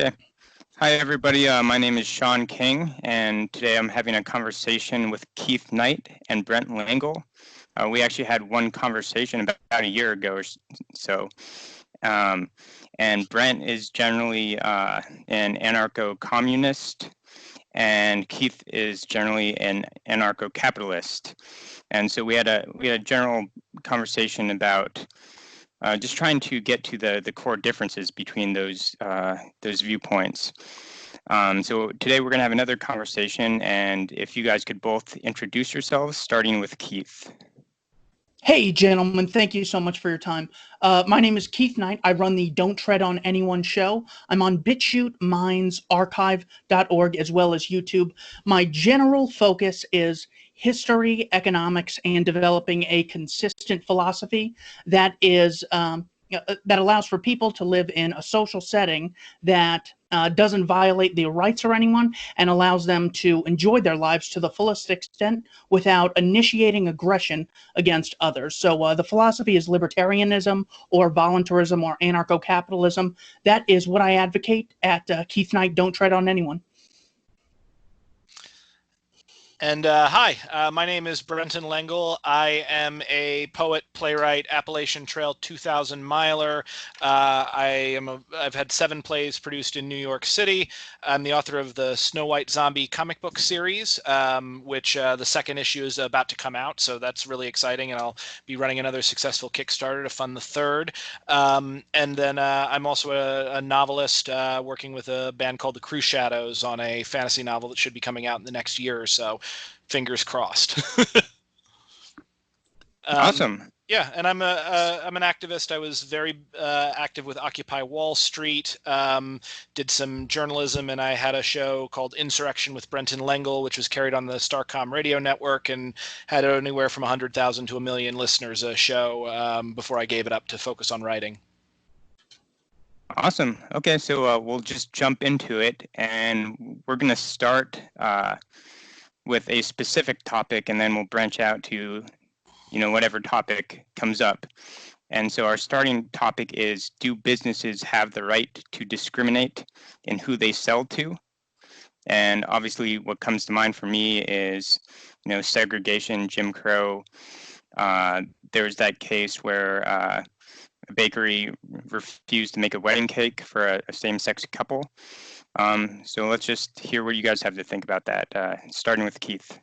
Okay. Hi, everybody. My name is Sean King, and today I'm having a conversation with Keith Knight and Brent Langle. We actually had one conversation about a year ago or so. Um, and Brent is generally an anarcho-communist, and Keith is generally an anarcho-capitalist. And so we had a general conversation about just trying to get to the core differences between those viewpoints. So today we're going to have another conversation, and if you guys could both introduce yourselves, starting with Keith. Hey, gentlemen, thank you so much for your time. My name is Keith Knight. I run the Don't Tread on Anyone show. I'm on BitChute, Minds, Archive.org, as well as YouTube. My general focus is history, economics, and developing a consistent philosophy that is that allows for people to live in a social setting that doesn't violate the rights of anyone and allows them to enjoy their lives to the fullest extent without initiating aggression against others. So the philosophy is libertarianism or voluntarism or anarcho-capitalism. That is what I advocate at Keith Knight, Don't Tread on Anyone. And hi, my name is Brenton Langle. I am a poet, playwright, Appalachian Trail 2000 miler. I've had 7 plays produced in New York City. I'm the author of the Snow White Zombie comic book series, which the second issue is about to come out. So that's really exciting. And I'll be running another successful Kickstarter to fund the third. And then I'm also a novelist working with a band called the Crew Shadows on a fantasy novel that should be coming out in the next year or so. Fingers crossed. Awesome. Yeah, and I'm an activist. I was very active with Occupy Wall Street. Did some journalism, and I had a show called Insurrection with Brenton Langle, which was carried on the Starcom radio network and had anywhere from 100,000 to 1 million listeners a show before I gave it up to focus on writing. Awesome. Okay, so we'll just jump into it, and we're going to start with a specific topic, and then we'll branch out to, whatever topic comes up. And so our starting topic is, do businesses have the right to discriminate in who they sell to? And obviously what comes to mind for me is, segregation, Jim Crow. There was that case where a bakery refused to make a wedding cake for a same-sex couple. So let's just hear what you guys have to think about that, starting with Keith.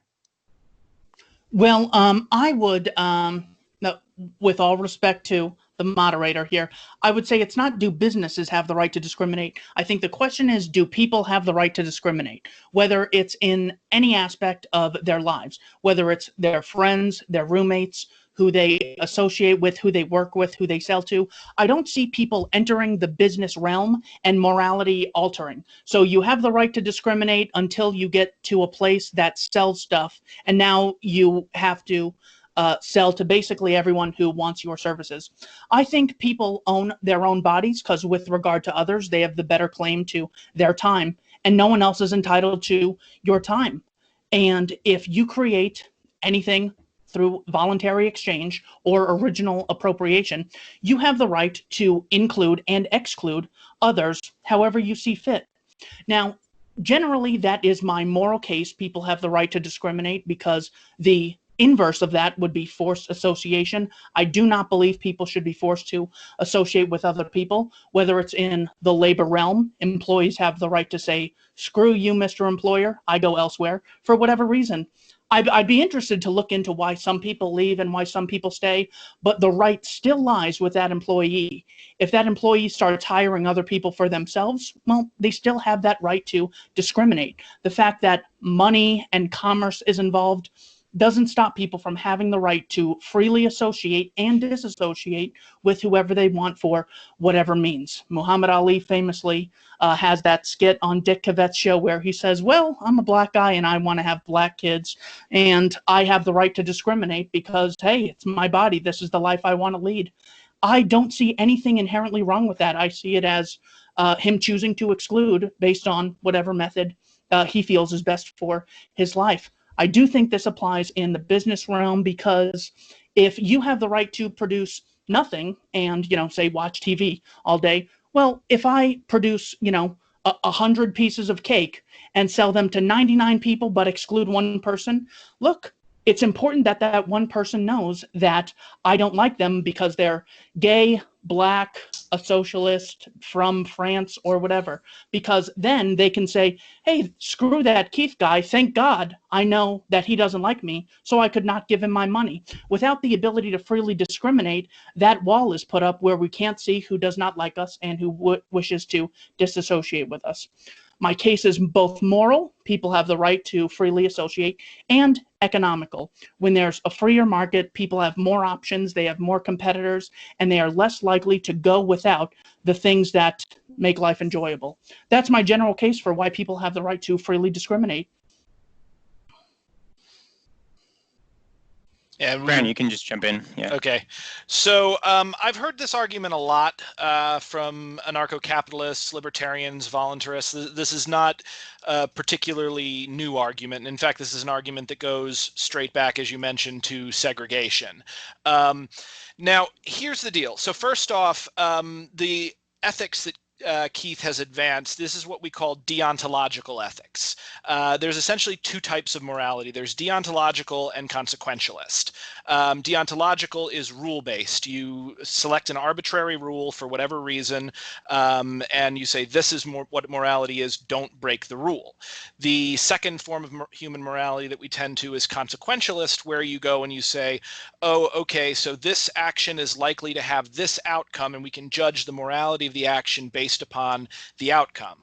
Well, I would, no, with all respect to the moderator here, I would say it's not do businesses have the right to discriminate. I think the question is, do people have the right to discriminate? Whether it's in any aspect of their lives, whether it's their friends, their roommates, who they associate with, who they work with, who they sell to. I don't see people entering the business realm and morality altering. So you have the right to discriminate until you get to a place that sells stuff, and now you have to sell to basically everyone who wants your services. I think people own their own bodies because with regard to others, they have the better claim to their time, and no one else is entitled to your time. And if you create anything through voluntary exchange or original appropriation, you have the right to include and exclude others however you see fit. Now, generally, that is my moral case. People have the right to discriminate because the inverse of that would be forced association. I do not believe people should be forced to associate with other people, whether it's in the labor realm. Employees have the right to say, screw you, Mr. Employer, I go elsewhere, for whatever reason. I'd be interested to look into why some people leave and why some people stay, but the right still lies with that employee. If that employee starts hiring other people for themselves, well, they still have that right to discriminate. The fact that money and commerce is involved doesn't stop people from having the right to freely associate and disassociate with whoever they want for whatever means. Muhammad Ali famously has that skit on Dick Cavett's show where he says, well, I'm a black guy and I want to have black kids and I have the right to discriminate because, hey, it's my body. This is the life I want to lead. I don't see anything inherently wrong with that. I see it as him choosing to exclude based on whatever method he feels is best for his life. I do think this applies in the business realm because if you have the right to produce nothing and, say, watch TV all day, well, if I produce, 100 pieces of cake and sell them to 99 people but exclude one person, look, it's important that that one person knows that I don't like them because they're gay, black, a socialist from France or whatever, because then they can say, hey, screw that Keith guy. Thank God I know that he doesn't like me, so I could not give him my money. Without the ability to freely discriminate, that wall is put up where we can't see who does not like us and who wishes to disassociate with us. My case is both moral, people have the right to freely associate, and economical. When there's a freer market, people have more options, they have more competitors, and they are less likely to go without the things that make life enjoyable. That's my general case for why people have the right to freely discriminate. Yeah, Brandon, you can just jump in. Yeah. Okay. So I've heard this argument a lot from anarcho-capitalists, libertarians, voluntarists. This is not a particularly new argument. In fact, this is an argument that goes straight back, as you mentioned, to segregation. Now, here's the deal. So first off, the ethics that Keith has advanced, this is what we call deontological ethics. There's essentially two types of morality. There's deontological and consequentialist. Deontological is rule-based. You select an arbitrary rule for whatever reason, and you say, this is what morality is, don't break the rule. The second form of human morality that we tend to is consequentialist, where you go and you say, oh, okay, so this action is likely to have this outcome, and we can judge the morality of the action based upon the outcome.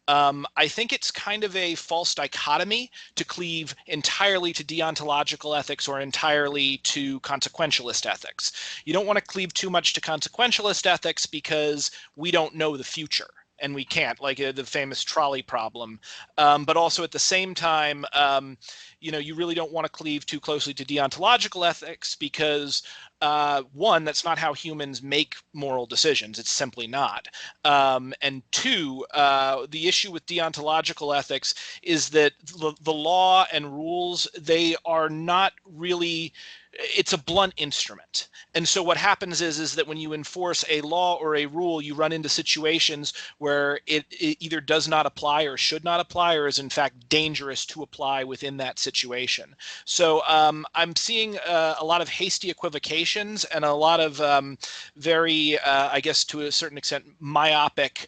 I think it's kind of a false dichotomy to cleave entirely to deontological ethics or entirely to consequentialist ethics. You don't want to cleave too much to consequentialist ethics because we don't know the future. And we can't, like the famous trolley problem. But also at the same time, you really don't want to cleave too closely to deontological ethics because one, that's not how humans make moral decisions. It's simply not. And two, the issue with deontological ethics is that the law and rules, they are not really, it's a blunt instrument. And so what happens is that when you enforce a law or a rule, you run into situations where it either does not apply or should not apply, or is in fact dangerous to apply within that situation. So I'm seeing a lot of hasty equivocations and a lot of very, I guess to a certain extent, myopic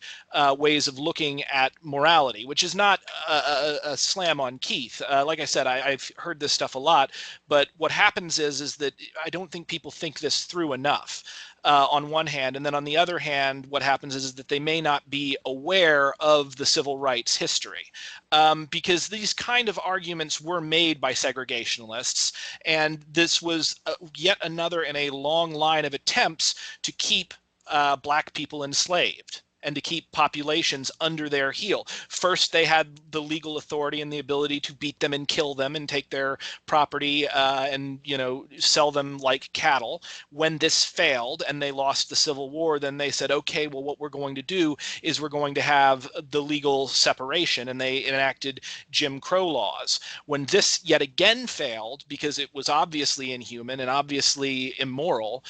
ways of looking at morality, which is not a slam on Keith. Like I said, I've heard this stuff a lot, but what happens is that I don't think people think this through enough. On one hand, and then on the other hand, what happens is that they may not be aware of the civil rights history, because these kind of arguments were made by segregationists, and this was yet another in a long line of attempts to keep black people enslaved and to keep populations under their heel. First, they had the legal authority and the ability to beat them and kill them and take their property and, sell them like cattle. When this failed and they lost the Civil War, then they said, okay, well, what we're going to do is we're going to have the legal separation, and they enacted Jim Crow laws. When this yet again failed, because it was obviously inhuman and obviously immoral,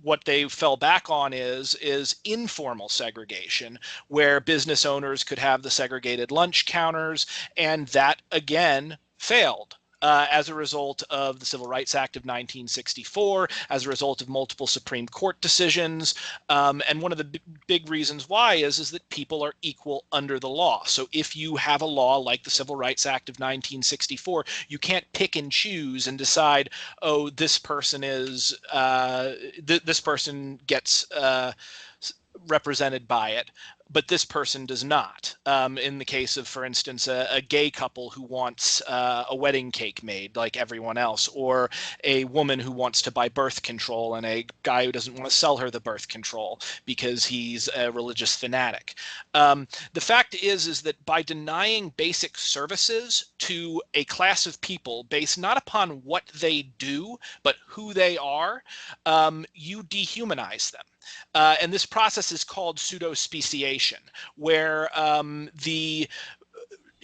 what they fell back on is informal segregation, where business owners could have the segregated lunch counters, and that again failed. As a result of the Civil Rights Act of 1964, as a result of multiple Supreme Court decisions. And one of the big reasons why is that people are equal under the law. So if you have a law like the Civil Rights Act of 1964, you can't pick and choose and decide, oh, this person is, this person gets represented by it, but this person does not. In the case of, for instance, a gay couple who wants a wedding cake made like everyone else, or a woman who wants to buy birth control and a guy who doesn't want to sell her the birth control because he's a religious fanatic. The fact is that by denying basic services to a class of people based not upon what they do, but who they are, you dehumanize them. And this process is called pseudo-speciation, where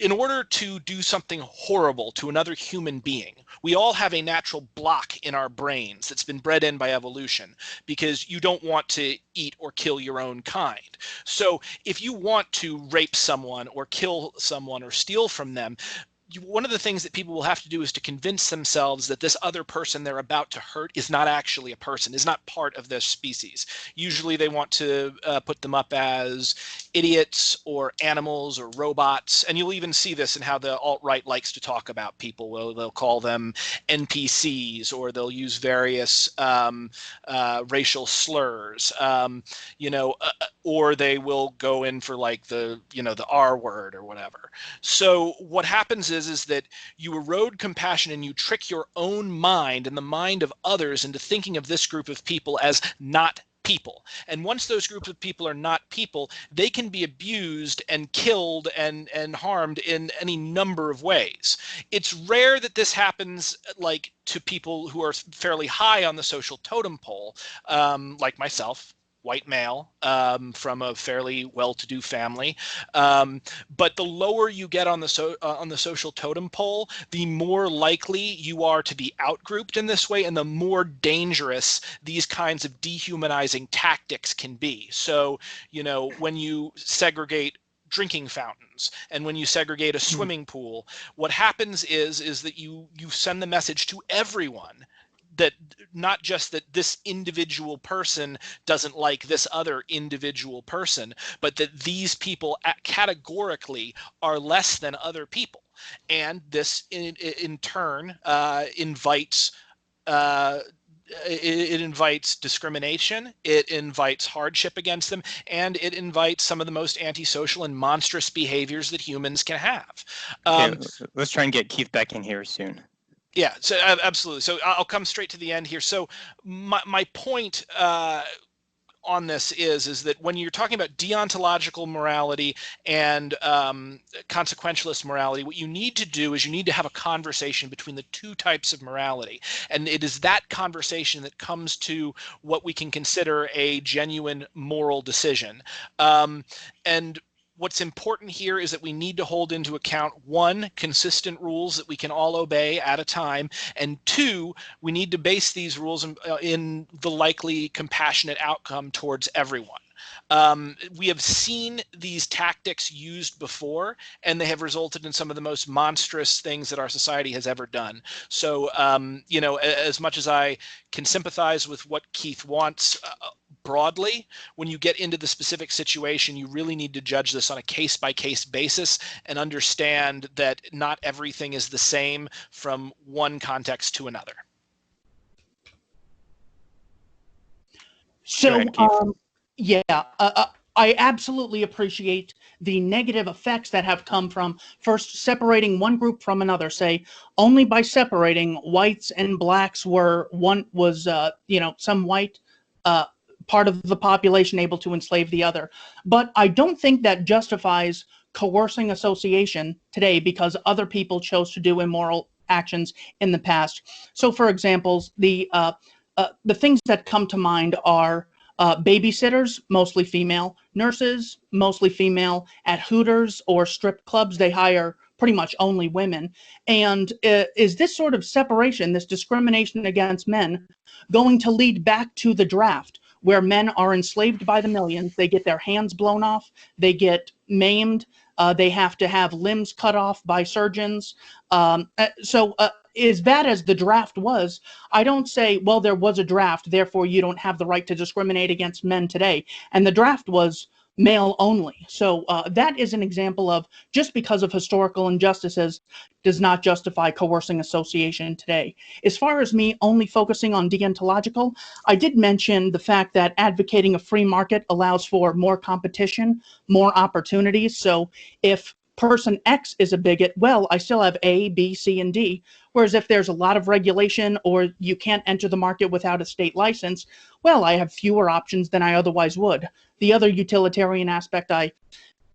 in order to do something horrible to another human being, we all have a natural block in our brains that's been bred in by evolution, because you don't want to eat or kill your own kind. So if you want to rape someone or kill someone or steal from them, one of the things that people will have to do is to convince themselves that this other person they're about to hurt is not actually a person, is not part of their species. Usually they want to put them up as idiots or animals or robots. And you'll even see this in how the alt-right likes to talk about people. Well, they'll call them NPCs, or they'll use various racial slurs, or they will go in for like the R word or whatever. So what happens is that you erode compassion and you trick your own mind and the mind of others into thinking of this group of people as not people. And once those groups of people are not people, they can be abused and killed and harmed in any number of ways. It's rare that this happens like to people who are fairly high on the social totem pole, like myself, white male, from a fairly well-to-do family. But the lower you get on the social totem pole, the more likely you are to be outgrouped in this way, and the more dangerous these kinds of dehumanizing tactics can be. So, when you segregate drinking fountains and when you segregate a swimming pool, what happens is that you send the message to everyone that not just that this individual person doesn't like this other individual person, but that these people categorically are less than other people. And this in turn invites it invites discrimination, it invites hardship against them, and it invites some of the most antisocial and monstrous behaviors that humans can have. Okay, let's try and get Keith back in here soon. Yeah, so absolutely. So I'll come straight to the end here. So my point on this is that when you're talking about deontological morality and consequentialist morality, what you need to do is you need to have a conversation between the two types of morality. And it is that conversation that comes to what we can consider a genuine moral decision. And what's important here is that we need to hold into account, one, consistent rules that we can all obey at a time, and two, we need to base these rules in the likely compassionate outcome towards everyone. We have seen these tactics used before, and they have resulted in some of the most monstrous things that our society has ever done. So, as much as I can sympathize with what Keith wants, broadly, when you get into the specific situation, you really need to judge this on a case-by-case basis and understand that not everything is the same from one context to another. So, I absolutely appreciate the negative effects that have come from first separating one group from another. Say, only by separating whites and blacks some white part of the population able to enslave the other. But I don't think that justifies coercing association today because other people chose to do immoral actions in the past. So, for example, the things that come to mind are babysitters, mostly female, nurses, mostly female, at Hooters or strip clubs, they hire pretty much only women. And is this sort of separation, this discrimination against men, going to lead back to the draft, where men are enslaved by the millions? They get their hands blown off, they get maimed, they have to have limbs cut off by surgeons. As bad as the draft was, I don't say, well, there was a draft, therefore you don't have the right to discriminate against men today. And the draft was male only. So that is an example of, just because of historical injustices does not justify coercing association today. As far as me only focusing on deontological, I did mention the fact that advocating a free market allows for more competition, more opportunities. So if person X is a bigot, well, I still have A, B, C, and D. Whereas if there's a lot of regulation or you can't enter the market without a state license, well, I have fewer options than I otherwise would. The other utilitarian aspect I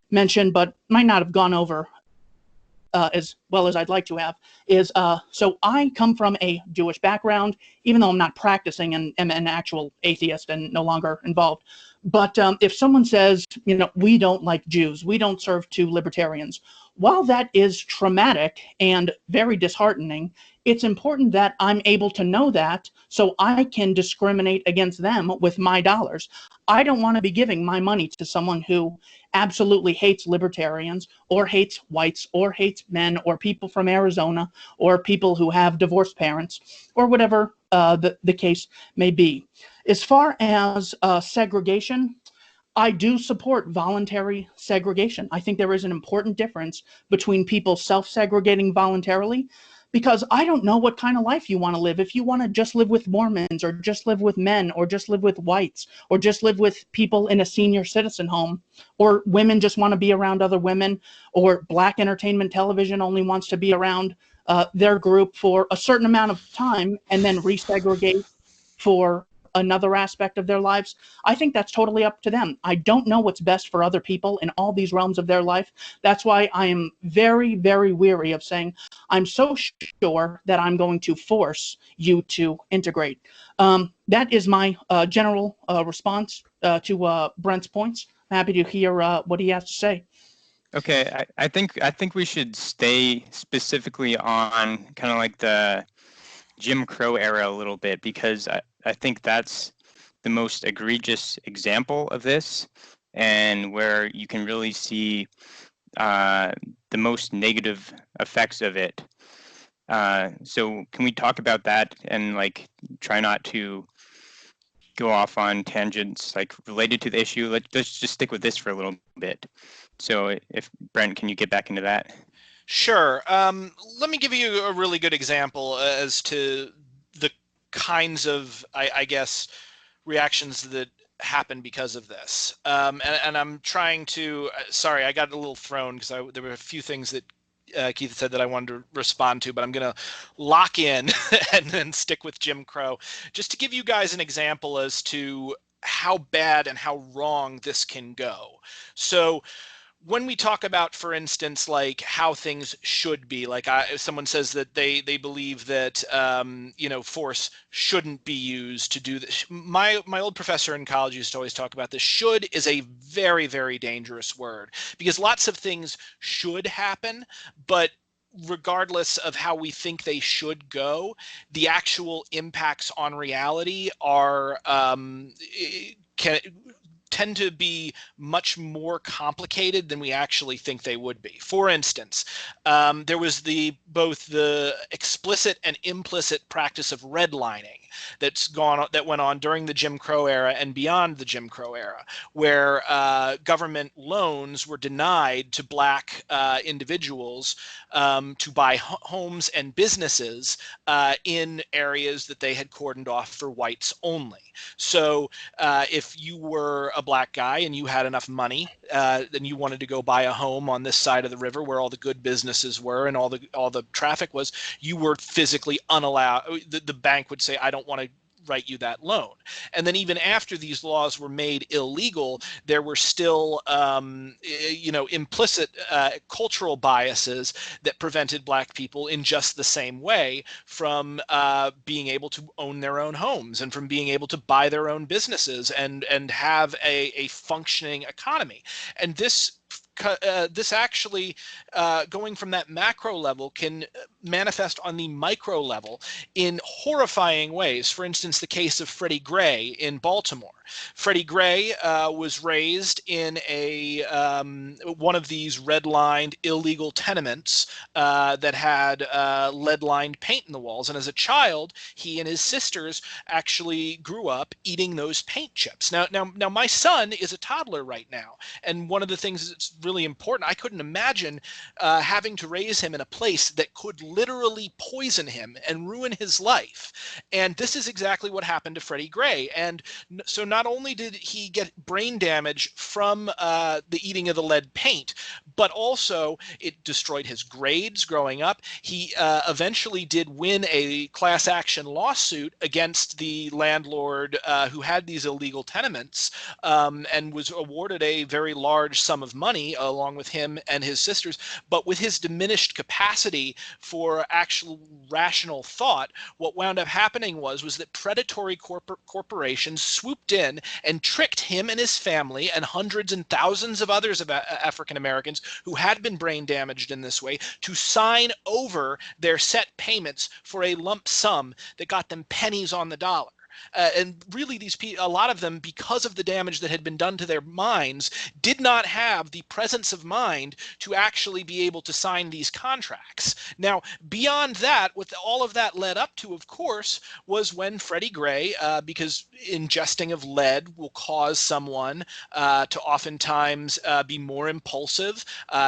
mentioned, but might not have gone over as well as I'd like to have, is so I come from a Jewish background, even though I'm not practicing and am an actual atheist and no longer involved. But if someone says, we don't like Jews, we don't serve to libertarians, while that is traumatic and very disheartening, it's important that I'm able to know that so I can discriminate against them with my dollars. I don't want to be giving my money to someone who absolutely hates libertarians or hates whites or hates men or people from Arizona or people who have divorced parents or whatever the case may be. As far as segregation, I do support voluntary segregation. I think there is an important difference between people self-segregating voluntarily, because I don't know what kind of life you want to live. If you want to just live with Mormons or just live with men or just live with whites or just live with people in a senior citizen home, or women just want to be around other women, or Black entertainment television only wants to be around their group for a certain amount of time and then resegregate for another aspect of their lives, I think that's totally up to them. I don't know what's best for other people in all these realms of their life. That's why I am very, very weary of saying, I'm so sure that I'm going to force you to integrate. That is my general response to Brent's points. I'm happy to hear what he has to say. Okay, I think we should stay specifically on kind of like the Jim Crow era a little bit, because I think that's the most egregious example of this, and where you can really see the most negative effects of it. So can we talk about that and like try not to go off on tangents like related to the issue? Let's just stick with this for a little bit. So if Brent, can you get back into that? Sure. Let me give you a really good example as to the kinds of, I guess, reactions that happen because of this. And I'm trying to, sorry, I got a little thrown because there were a few things that Keith said that I wanted to respond to, but I'm going to lock in and then stick with Jim Crow just to give you guys an example as to how bad and how wrong this can go. So when we talk about, for instance, like how things should be, like someone says that they believe that force shouldn't be used to do this. My old professor in college used to always talk about this. Should is a very, very dangerous word, because lots of things should happen, but regardless of how we think they should go, the actual impacts on reality are tend to be much more complicated than we actually think they would be. For instance, there was both the explicit and implicit practice of redlining that went on during the Jim Crow era and beyond the Jim Crow era, where government loans were denied to Black individuals to buy homes and businesses in areas that they had cordoned off for whites only. So if you were a Black guy and you had enough money, then you wanted to go buy a home on this side of the river where all the good businesses were and all the traffic was, you were physically unallowed. The bank would say, I don't want to write you that loan. And then even after these laws were made illegal, there were still implicit cultural biases that prevented Black people in just the same way from being able to own their own homes and from being able to buy their own businesses and have a functioning economy. And this actually, going from that macro level, can manifest on the micro level in horrifying ways. For instance, the case of Freddie Gray in Baltimore. Freddie Gray was raised in one of these red-lined illegal tenements that had lead-lined paint in the walls. And as a child, he and his sisters actually grew up eating those paint chips. Now, my son is a toddler right now, and one of the things that's really important, I couldn't imagine having to raise him in a place that could literally poison him and ruin his life. And this is exactly what happened to Freddie Gray. And so not only did he get brain damage from the eating of the lead paint, but also it destroyed his grades growing up. He eventually did win a class action lawsuit against the landlord who had these illegal tenements and was awarded a very large sum of money money along with him and his sisters, but with his diminished capacity for actual rational thought, what wound up happening was that predatory corporations swooped in and tricked him and his family and hundreds and thousands of others of African Americans who had been brain damaged in this way to sign over their set payments for a lump sum that got them pennies on the dollar. And really, a lot of them, because of the damage that had been done to their minds, did not have the presence of mind to actually be able to sign these contracts. Now, beyond that, what all of that led up to, of course, was when Freddie Gray, because ingesting of lead will cause someone to oftentimes be more impulsive,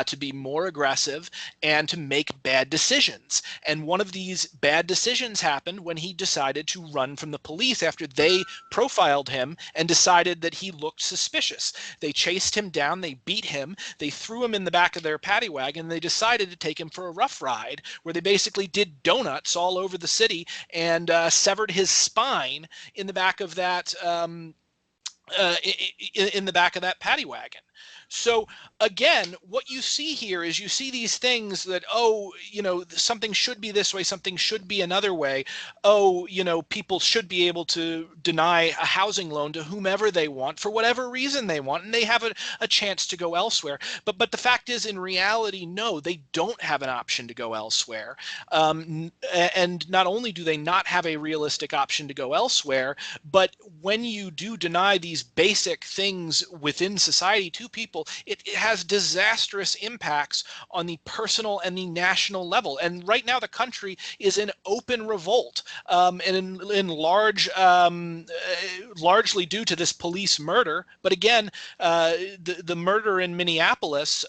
to be more aggressive, and to make bad decisions. And one of these bad decisions happened when he decided to run from the police after they profiled him and decided that he looked suspicious. They chased him down, they beat him, they threw him in the back of their paddy wagon, and they decided to take him for a rough ride where they basically did donuts all over the city and severed his spine in the back of that in the back of that paddy wagon. So again, what you see here is you see these things that, oh, you know, something should be this way, something should be another way. Oh, you know, people should be able to deny a housing loan to whomever they want for whatever reason they want, and they have a chance to go elsewhere. But the fact is, in reality, no, they don't have an option to go elsewhere. And not only do they not have a realistic option to go elsewhere, but when you do deny these basic things within society to people, it has disastrous impacts on the personal and the national level. And right now the country is in open revolt, and in largely due to this police murder. But again, the murder in Minneapolis,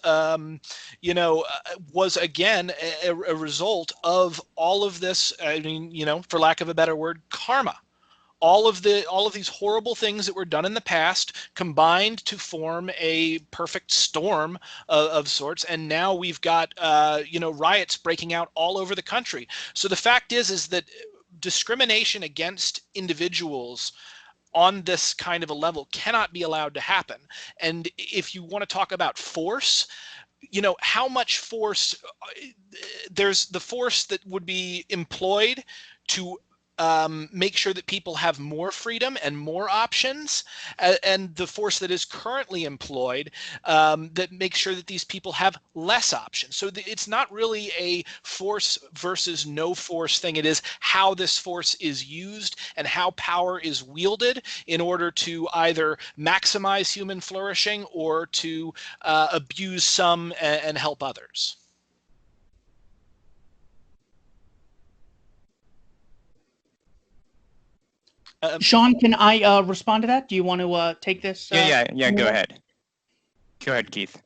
was again a result of all of this. I mean, for lack of a better word, karma. All of these horrible things that were done in the past combined to form a perfect storm of sorts, and now we've got riots breaking out all over the country. So the fact is that discrimination against individuals on this kind of a level cannot be allowed to happen. And if you want to talk about force, how much force, there's the force that would be employed to make sure that people have more freedom and more options, and the force that is currently employed that makes sure that these people have less options. So it's not really a force versus no force thing. It is how this force is used and how power is wielded in order to either maximize human flourishing or to abuse some and help others. Sean, can I respond to that? Do you want to take this? Yeah. Go ahead. Go ahead, Keith.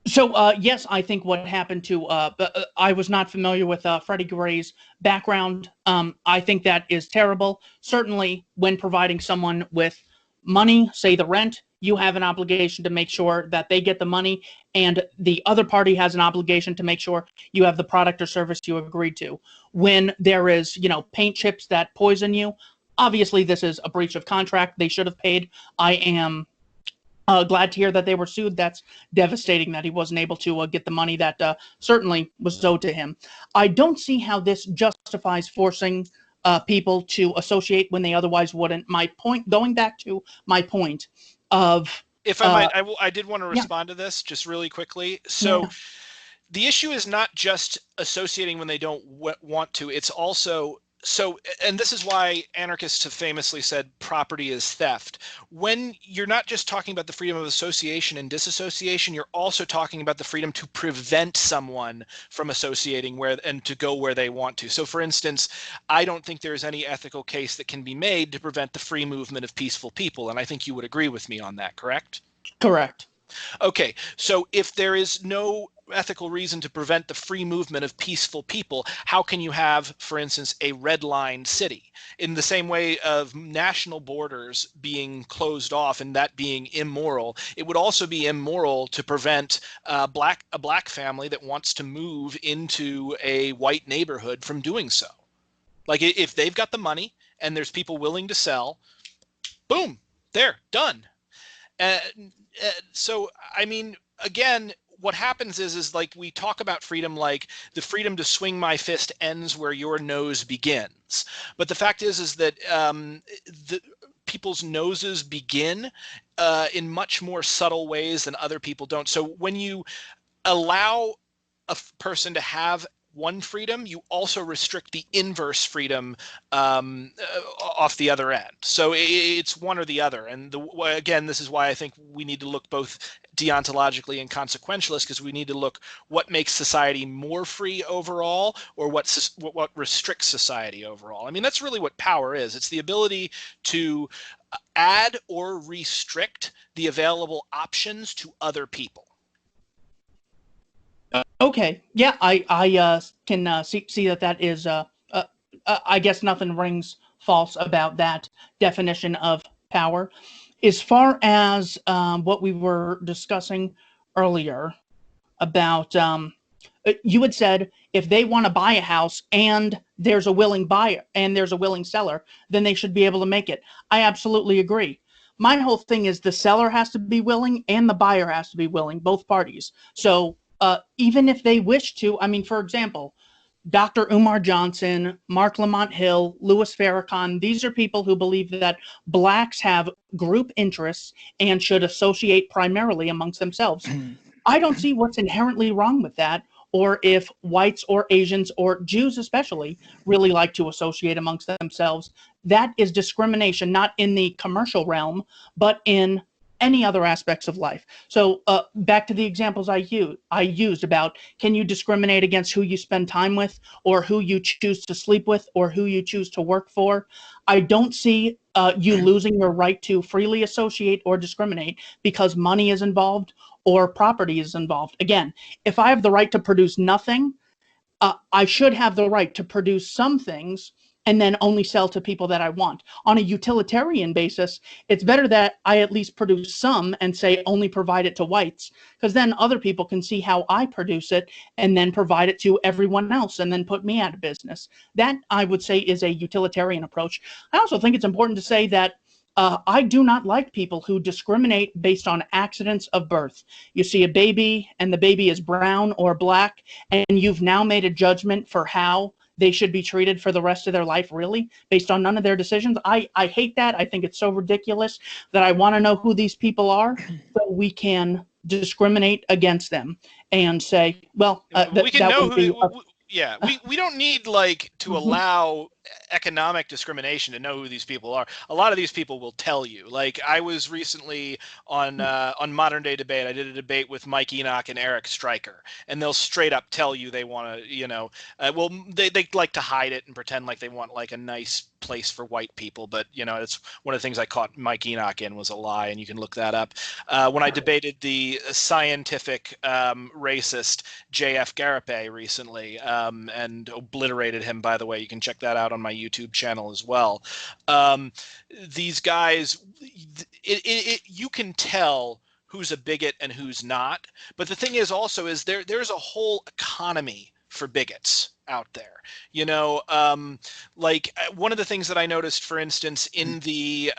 So, yes, I think what happened to, I was not familiar with Freddie Gray's background. I think that is terrible. Certainly, when providing someone with money, say the rent, you have an obligation to make sure that they get the money, and the other party has an obligation to make sure you have the product or service you agreed to. When there is, paint chips that poison you, obviously, this is a breach of contract. They should have paid. I am glad to hear that they were sued. That's devastating that he wasn't able to get the money that certainly was owed to him. I don't see how this justifies forcing people to associate when they otherwise wouldn't. My point, going back to my point of... If I might, I did want to respond to this just really quickly. So the issue is not just associating when they don't want to. It's also... So, and this is why anarchists have famously said property is theft. When you're not just talking about the freedom of association and disassociation, you're also talking about the freedom to prevent someone from associating and to go where they want to. So, for instance, I don't think there's any ethical case that can be made to prevent the free movement of peaceful people. And I think you would agree with me on that, correct? Correct. Okay, so if there is no ethical reason to prevent the free movement of peaceful people, how can you have, for instance, a red line city? In the same way of national borders being closed off and that being immoral, it would also be immoral to prevent a black family that wants to move into a white neighborhood from doing so. Like, if they've got the money and there's people willing to sell, boom, there, done. So, I mean, again, what happens is like we talk about freedom, like the freedom to swing my fist ends where your nose begins. But the fact is that the people's noses begin in much more subtle ways than other people don't. So when you allow a person to have one freedom, you also restrict the inverse freedom off the other end. So it's one or the other. And again, this is why I think we need to look both deontologically and consequentialist, because we need to look what makes society more free overall, or what restricts society overall. I mean, that's really what power is. It's the ability to add or restrict the available options to other people. Okay, yeah, I can see that is I guess nothing rings false about that definition of power. As far as what we were discussing earlier about you had said if they want to buy a house and there's a willing buyer and there's a willing seller, then they should be able to make it. I absolutely agree. My whole thing is the seller has to be willing and the buyer has to be willing, both parties. So even if they wish to, I mean, for example, Dr. Umar Johnson, Mark Lamont Hill, Louis Farrakhan, these are people who believe that blacks have group interests and should associate primarily amongst themselves. I don't see what's inherently wrong with that, or if whites or Asians or Jews especially really like to associate amongst themselves. That is discrimination, not in the commercial realm, but in any other aspects of life. So back to the examples I used about, can you discriminate against who you spend time with, or who you choose to sleep with, or who you choose to work for? I don't see you losing your right to freely associate or discriminate because money is involved or property is involved. Again, if I have the right to produce nothing, I should have the right to produce some things and then only sell to people that I want. On a utilitarian basis, it's better that I at least produce some and say only provide it to whites, because then other people can see how I produce it and then provide it to everyone else and then put me out of business. That, I would say, is a utilitarian approach. I also think it's important to say that I do not like people who discriminate based on accidents of birth. You see a baby and the baby is brown or black, and you've now made a judgment for how they should be treated for the rest of their life, really, based on none of their decisions. I hate that. I think it's so ridiculous that I want to know who these people are so we can discriminate against them and say, well, we can know would be yeah, we don't need like to allow economic discrimination to know who these people are. A lot of these people will tell you. Like I was recently on Modern Day Debate. I did a debate with Mike Enoch and Eric Stryker, and they'll straight up tell you they want to, well, they like to hide it and pretend like they want like a nice place for white people, but it's one of the things I caught Mike Enoch in was a lie, and you can look that up. When I debated the scientific racist J.F. Garapé recently, and obliterated him, by the way, you can check that out on my YouTube channel as well. These guys, you can tell who's a bigot and who's not, but the thing is also is there's a whole economy for bigots out there. Like one of the things that I noticed, for instance, in the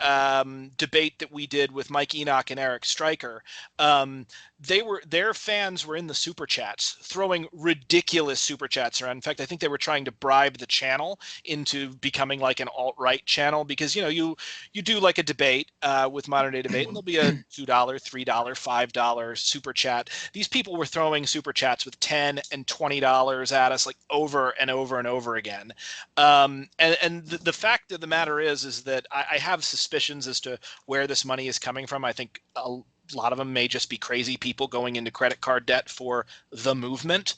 debate that we did with Mike Enoch and Eric Stryker, their fans were in the super chats throwing ridiculous super chats around. In fact, I think they were trying to bribe the channel into becoming like an alt-right channel, because you do like a debate with Modern Day Debate, and there'll be a $2, $3, $5 super chat. These people were throwing super chats with $10 and $20 at us, like over and over and over again. And the fact of the matter is that I have suspicions as to where this money is coming from. I think a lot of them may just be crazy people going into credit card debt for the movement.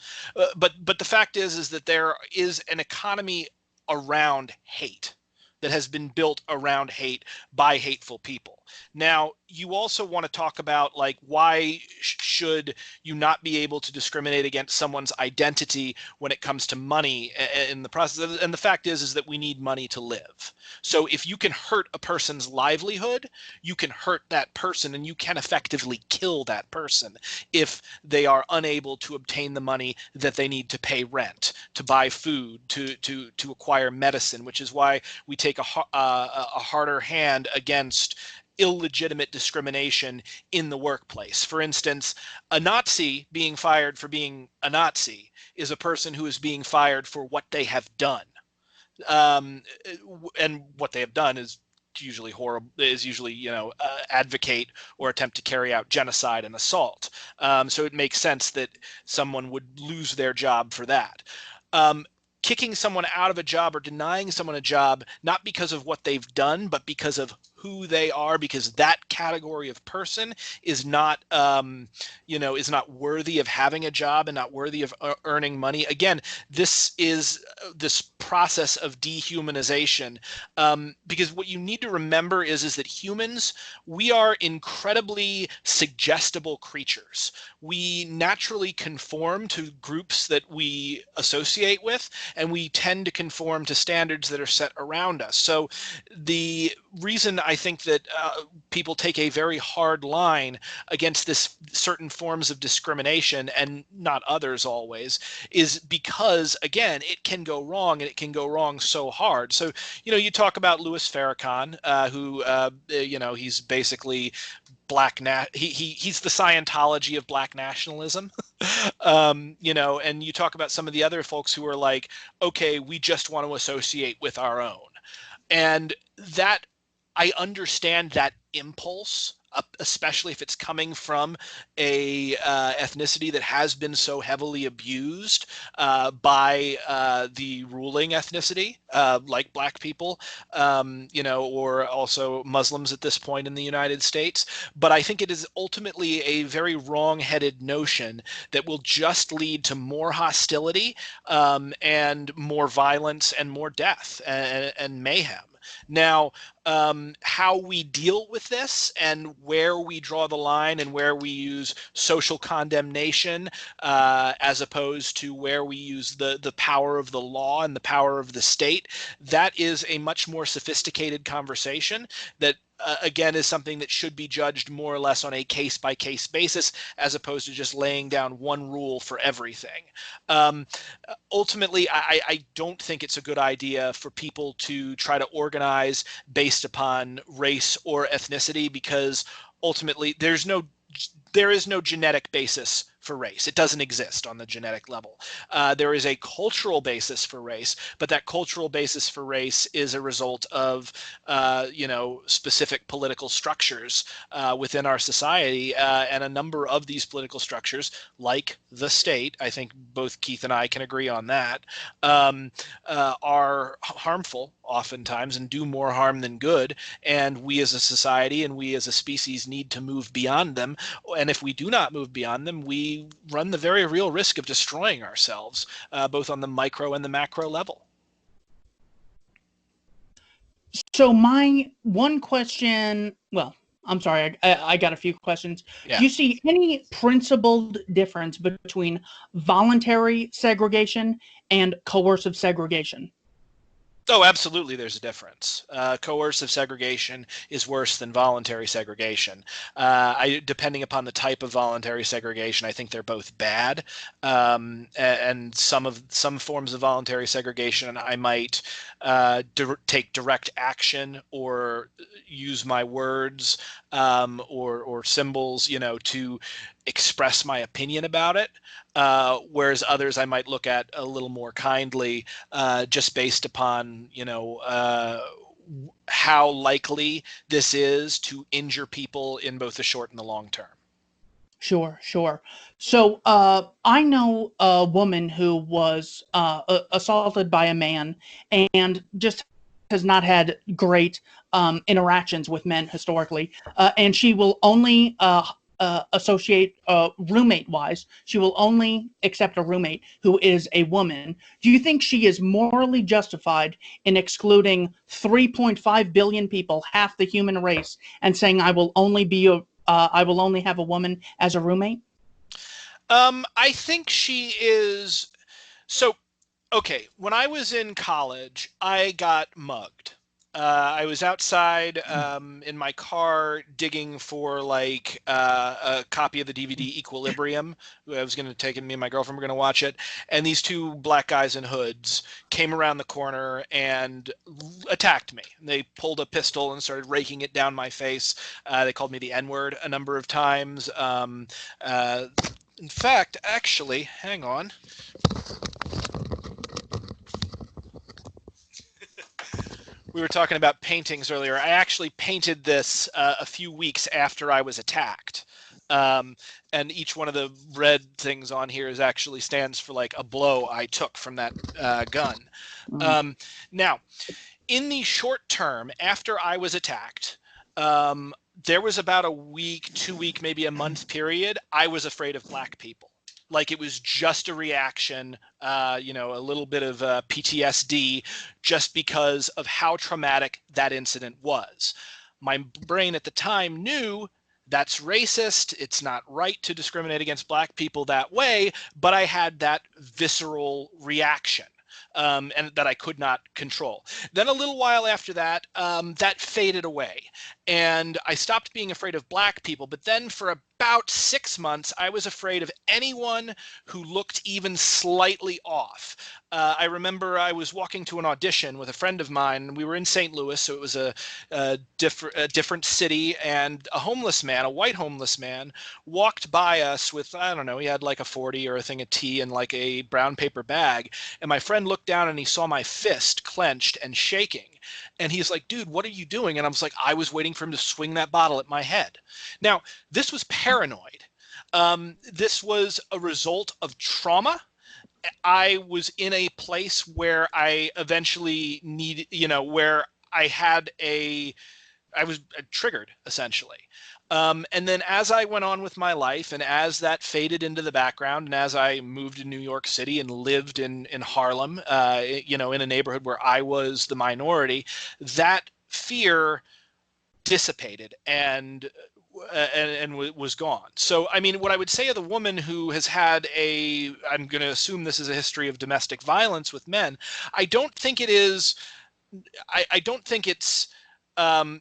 But the fact is that there is an economy around hate that has been built around hate by hateful people. Now, you also want to talk about like why should you not be able to discriminate against someone's identity when it comes to money in the process? And the fact is that we need money to live. So if you can hurt a person's livelihood, you can hurt that person, and you can effectively kill that person if they are unable to obtain the money that they need to pay rent, to buy food, to acquire medicine, which is why we take a harder hand against illegitimate discrimination in the workplace. For instance, a Nazi being fired for being a Nazi is a person who is being fired for what they have done. And what they have done is usually horrible, is usually, advocate or attempt to carry out genocide and assault. So it makes sense that someone would lose their job for that. Kicking someone out of a job or denying someone a job, not because of what they've done, but because of who they are, because that category of person is not, is not worthy of having a job and not worthy of earning money. Again, this is this process of dehumanization, because what you need to remember is that humans, we are incredibly suggestible creatures. We naturally conform to groups that we associate with, and we tend to conform to standards that are set around us. So the reason I think that people take a very hard line against this certain forms of discrimination and not others always is because, again, it can go wrong, and it can go wrong so hard. So, you talk about Louis Farrakhan, who, he's basically he's the Scientology of black nationalism. And you talk about some of the other folks who are like, okay, we just want to associate with our own. And that, I understand that impulse, especially if it's coming from a ethnicity that has been so heavily abused by the ruling ethnicity, like black people, or also Muslims at this point in the United States. But I think it is ultimately a very wrong-headed notion that will just lead to more hostility and more violence and more death and mayhem. Now, how we deal with this and where we draw the line and where we use social condemnation as opposed to where we use the power of the law and the power of the state, that is a much more sophisticated conversation that again, is something that should be judged more or less on a case-by-case basis, as opposed to just laying down one rule for everything. Ultimately, I don't think it's a good idea for people to try to organize based upon race or ethnicity, because ultimately there is no genetic basis for race. It doesn't exist on the genetic level. There is a cultural basis for race, but that cultural basis for race is a result of, specific political structures within our society, and a number of these political structures, like the state, I think both Keith and I can agree on that, are harmful oftentimes and do more harm than good. And we as a society and we as a species need to move beyond them. And if we do not move beyond them, we run the very real risk of destroying ourselves, both on the micro and the macro level. So my one question, well, I'm sorry, I got a few questions. Yeah. Do you see any principled difference between voluntary segregation and coercive segregation? Oh, absolutely, there's a difference. Coercive segregation is worse than voluntary segregation. Depending upon the type of voluntary segregation, I think they're both bad. And some forms of voluntary segregation, I might take direct action or use my words or symbols, to express my opinion about it. Whereas others I might look at a little more kindly, just based upon, how likely this is to injure people in both the short and the long term. Sure. So I know a woman who was assaulted by a man and just has not had great interactions with men historically, and she will only associate roommate-wise. She will only accept a roommate who is a woman. Do you think she is morally justified in excluding 3.5 billion people, half the human race, and saying I will only have a woman as a roommate? I think she is. So, okay, when I was in college, I got mugged. I was outside in my car digging for like a copy of the DVD Equilibrium. I was going to take it, me and my girlfriend were going to watch it. And these two black guys in hoods came around the corner and attacked me. They pulled a pistol and started raking it down my face. They called me the N-word a number of times. In fact, actually, hang on. We were talking about paintings earlier. I actually painted this a few weeks after I was attacked. And each one of the red things on here actually stands for like a blow I took from that gun. Now, in the short term, after I was attacked, there was about a week, 2 week, maybe a month period, I was afraid of black people. Like it was just a reaction, a little bit of PTSD just because of how traumatic that incident was. My brain at the time knew that's racist. It's not right to discriminate against black people that way, but I had that visceral reaction. And that I could not control. Then a little while after that, that faded away. And I stopped being afraid of black people. But then for about 6 months, I was afraid of anyone who looked even slightly off. I remember I was walking to an audition with a friend of mine. We were in St. Louis, so it was a different city. And a homeless man, a white homeless man, walked by us with, I don't know, he had like a 40 or a thing of tea and like a brown paper bag. And my friend looked down and he saw my fist clenched and shaking. And he's like, dude, what are you doing? And I was like, I was waiting for him to swing that bottle at my head. Now, this was paranoid. This was a result of trauma. I was in a place where I eventually where I was triggered essentially. And then as I went on with my life and as that faded into the background and as I moved to New York City and lived in Harlem, in a neighborhood where I was the minority, that fear dissipated and was gone. So, I mean, what I would say of the woman who has had I'm going to assume this is a history of domestic violence with men, I don't think it is, I don't think it's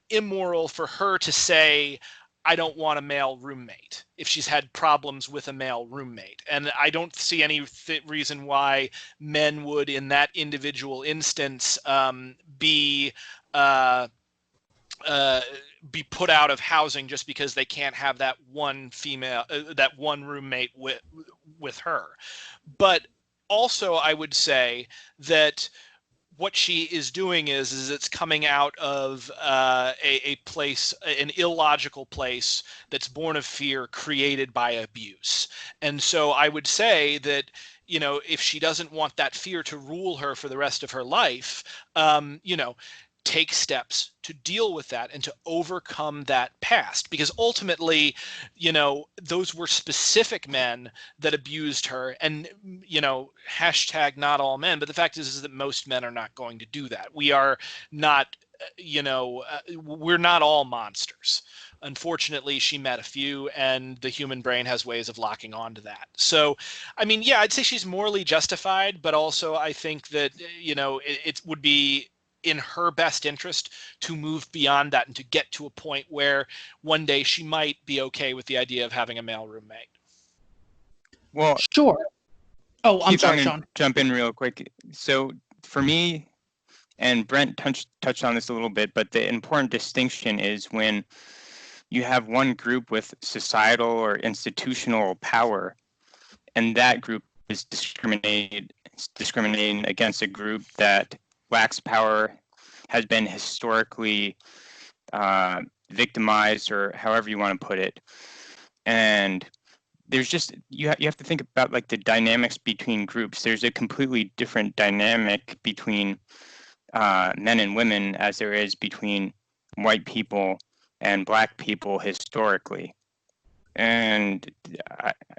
immoral for her to say, I don't want a male roommate if she's had problems with a male roommate. And I don't see any reason why men would, in that individual instance, be put out of housing just because they can't have that one female, that one roommate with her. But also, I would say that what she is doing is it's coming out of a place, an illogical place that's born of fear created by abuse. And so I would say that, if she doesn't want that fear to rule her for the rest of her life, take steps to deal with that and to overcome that past, because ultimately, those were specific men that abused her, and, hashtag not all men. But the fact is that most men are not going to do that. We are not, we're not all monsters. Unfortunately, she met a few, and the human brain has ways of locking onto that. So, I mean, yeah, I'd say she's morally justified, but also I think that, it would be in her best interest to move beyond that and to get to a point where one day she might be okay with the idea of having a male roommate. Well, Sure. Oh, I'm sorry, I'm Sean. gonna jump in real quick. So for me, and Brent touched on this a little bit, but the important distinction is when you have one group with societal or institutional power, and that group is discriminating against a group that lacks power, has been historically victimized, or however you want to put it. And there's just, you have to think about like the dynamics between groups. There's a completely different dynamic between men and women as there is between white people and black people historically. And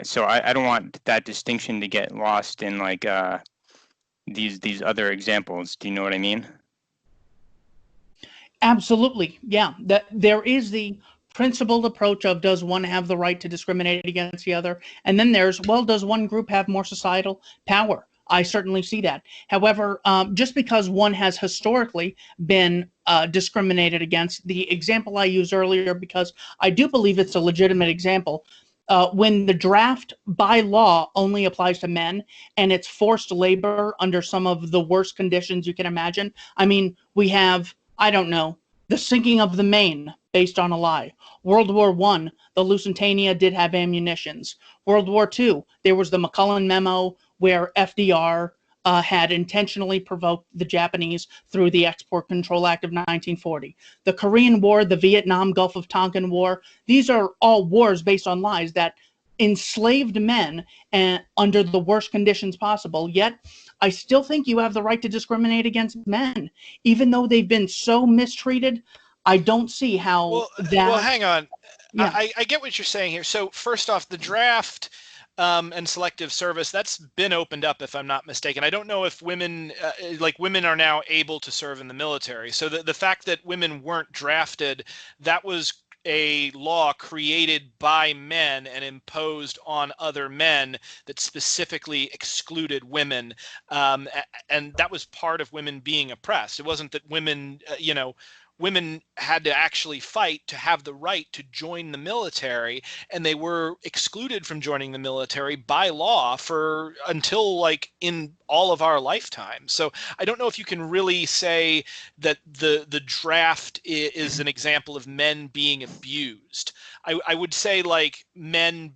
so I don't want that distinction to get lost in like these other examples. Do you know what I mean? Absolutely. Yeah. That there is the principled approach of, does one have the right to discriminate against the other? And then there's, well, does one group have more societal power? I certainly see that. However, just because one has historically been discriminated against, the example I used earlier, because I do believe it's a legitimate example, when the draft by law only applies to men and it's forced labor under some of the worst conditions you can imagine. I mean, we have, I don't know, the sinking of the Maine based on a lie. World War I, the Lusitania did have ammunitions. World War II, there was the McCullen Memo where FDR had intentionally provoked the Japanese through the Export Control Act of 1940. The Korean War, the Vietnam Gulf of Tonkin War, these are all wars based on lies that enslaved men under the worst conditions possible. Yet, I still think you have the right to discriminate against men. Even though they've been so mistreated, I don't see how well, hang on. Yeah. I get what you're saying here. So first off, the draft and selective service, that's been opened up, if I'm not mistaken. I don't know if women, women are now able to serve in the military. So the fact that women weren't drafted, that was a law created by men and imposed on other men that specifically excluded women. And that was part of women being oppressed. It wasn't that women, women had to actually fight to have the right to join the military, and they were excluded from joining the military by law for until like in all of our lifetime. So I don't know if you can really say that the draft is an example of men being abused. I would say like men,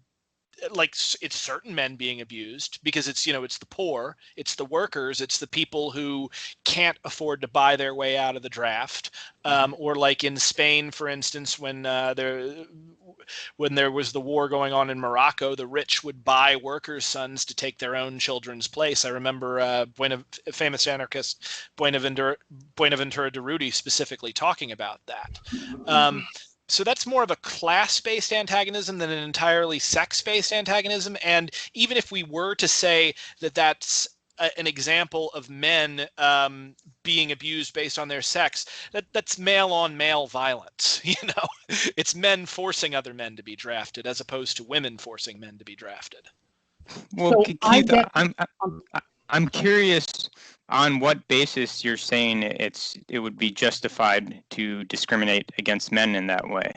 like it's certain men being abused because it's, it's the poor, it's the workers, it's the people who can't afford to buy their way out of the draft. Or like in Spain, for instance, when there was the war going on in Morocco, the rich would buy workers' sons to take their own children's place. I remember famous anarchist Buenaventura Durruti specifically talking about that. So that's more of a class-based antagonism than an entirely sex-based antagonism. And even if we were to say that that's an example of men being abused based on their sex, that's male-on-male violence. It's men forcing other men to be drafted as opposed to women forcing men to be drafted. Well, So Keith, I'm curious on what basis you're saying it would be justified to discriminate against men in that way.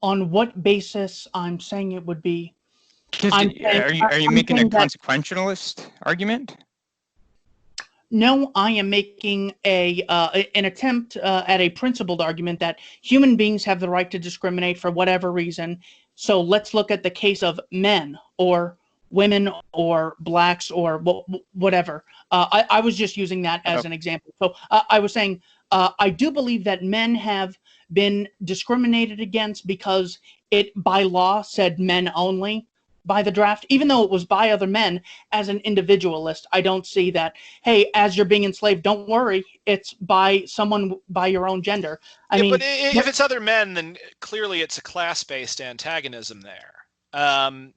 On what basis I'm saying it would be? Are you making a consequentialist argument? No, I am making an attempt at a principled argument that human beings have the right to discriminate for whatever reason. So let's look at the case of men or women or blacks or whatever. I was just using that as an example. So I was saying I do believe that men have been discriminated against because it by law said men only by the draft, even though it was by other men. As an individualist, I don't see that, hey, as you're being enslaved, don't worry, it's by someone by your own gender. I mean, but if it's other men, then clearly it's a class-based antagonism there. I'm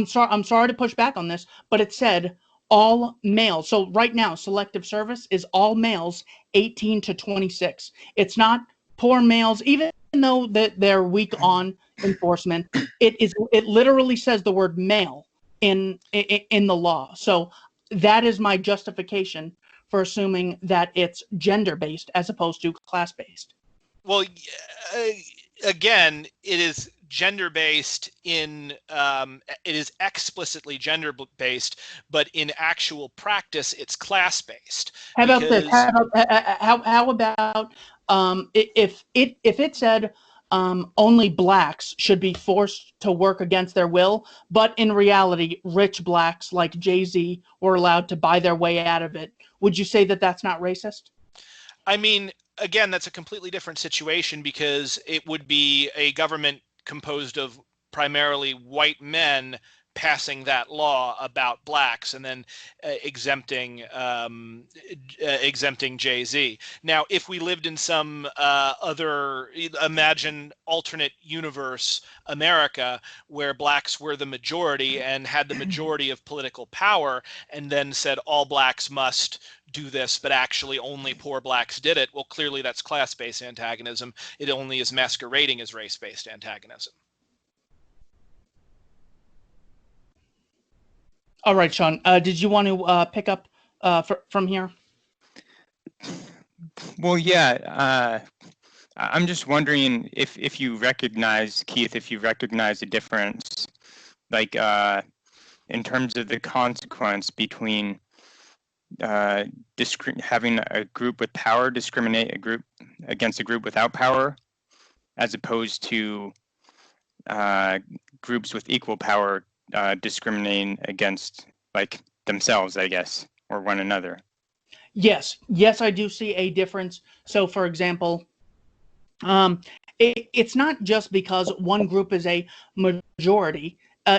sorry to push back on this, but it said all males. So right now, selective service is all males 18 to 26. It's not poor males, even though they're weak on enforcement. It literally says the word male in the law. So that is my justification for assuming that it's gender-based as opposed to class-based. Well, again, it is gender-based it is explicitly gender-based, but in actual practice, it's class-based. How about this? How about if it said only blacks should be forced to work against their will, but in reality, rich blacks like Jay-Z were allowed to buy their way out of it? Would you say that that's not racist? I mean, again, that's a completely different situation because it would be a government composed of primarily white men passing that law about blacks and then exempting Jay-Z. Now, if we lived in some imagine alternate universe America where blacks were the majority and had the majority of political power, and then said all blacks must do this, but actually only poor blacks did it, well, clearly that's class-based antagonism. It only is masquerading as race-based antagonism. All right, Sean. Did you want to pick up from here? Well, yeah. I'm just wondering if you recognize, Keith, if you recognize a difference, like in terms of the consequence between having a group with power discriminate a group against a group without power, as opposed to groups with equal power discriminating against like themselves, I guess, or one another. Yes, I do see a difference. So, for example, it's not just because one group is a majority.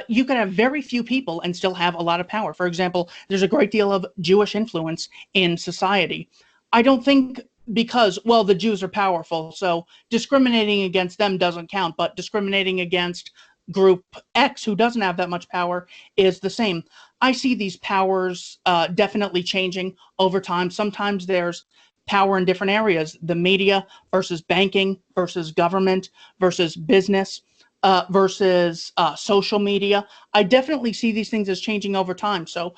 You could have very few people and still have a lot of power. For example, there's a great deal of Jewish influence in society. I don't think because, well, the Jews are powerful, so discriminating against them doesn't count, but discriminating against group X who doesn't have that much power is the same. I see these powers definitely changing over time. Sometimes there's power in different areas, the media versus banking versus government versus business versus social media. I definitely see these things as changing over time. So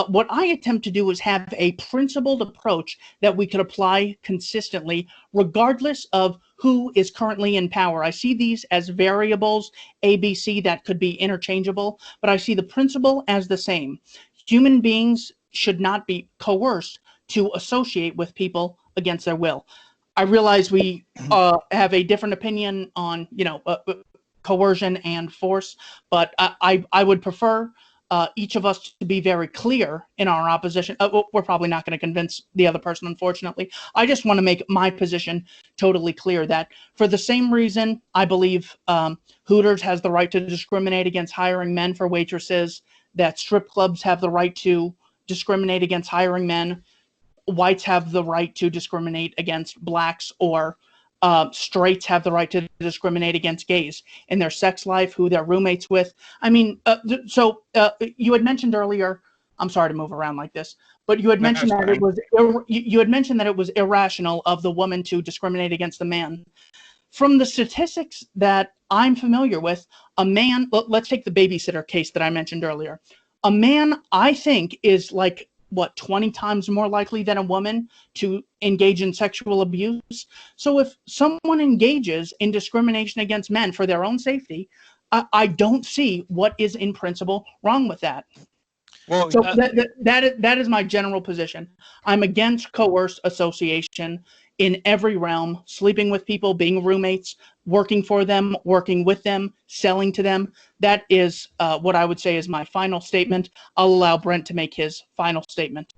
what I attempt to do is have a principled approach that we could apply consistently, regardless of who is currently in power. I see these as variables, ABC, that could be interchangeable, but I see the principle as the same. Human beings should not be coerced to associate with people against their will. I realize we have a different opinion on, coercion and force, but I would prefer each of us to be very clear in our opposition. We're probably not going to convince the other person, unfortunately. I just want to make my position totally clear that for the same reason I believe Hooters has the right to discriminate against hiring men for waitresses, that strip clubs have the right to discriminate against hiring men, whites have the right to discriminate against blacks, or straights have the right to discriminate against gays in their sex life, who they're roommates with. I mean, you had mentioned earlier. I'm sorry to move around like this, but you had No, mentioned it's that fine. you had mentioned that it was irrational of the woman to discriminate against the man. From the statistics that I'm familiar with, a man. Let's take the babysitter case that I mentioned earlier. A man, I think, is like what 20 times more likely than a woman to engage in sexual abuse. So if someone engages in discrimination against men for their own safety, I don't see what is in principle wrong with that. Well, So that is my general position. I'm against coerced association in every realm, sleeping with people, being roommates, working for them, working with them, selling to them. That is what I would say is my final statement. I'll allow Brent to make his final statement.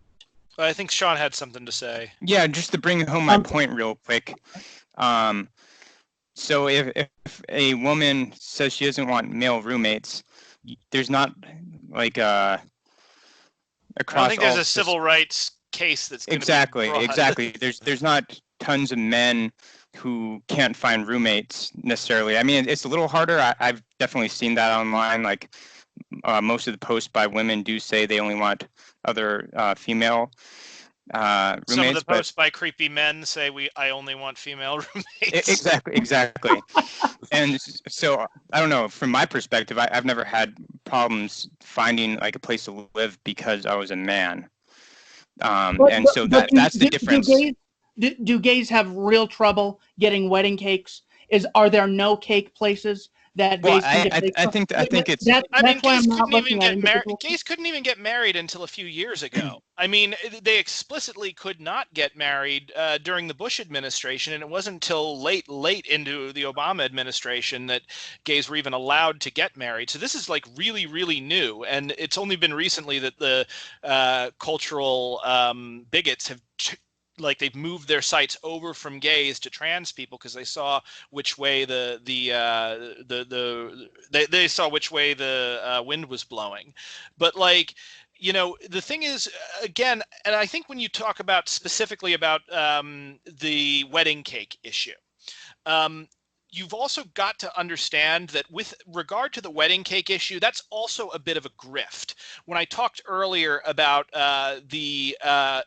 I think Sean had something to say. yeah, just to bring home my point real quick. So if a woman says she doesn't want male roommates, there's not like I don't across think there's all a civil rights case that's going to be brought. exactly. There's not tons of men who can't find roommates necessarily. I mean, it's a little harder. I've definitely seen that online. Like most of the posts by women do say they only want other female roommates. Some of the posts by creepy men say I only want female roommates. Exactly. And so I don't know. From my perspective, I've never had problems finding like a place to live because I was a man. That's the difference. Do gays have real trouble getting wedding cakes? Are there no cake places that gays can get cakes? I think it's. Gays couldn't even get married until a few years ago. I mean, they explicitly could not get married during the Bush administration, and it wasn't until late into the Obama administration that gays were even allowed to get married. So this is like really, really new, and it's only been recently that the cultural bigots have they've moved their sights over from gays to trans people because they saw which way they saw which way the wind was blowing. But the thing is, again, and I think when you talk about specifically about the wedding cake issue, you've also got to understand that with regard to the wedding cake issue, that's also a bit of a grift. When I talked earlier about the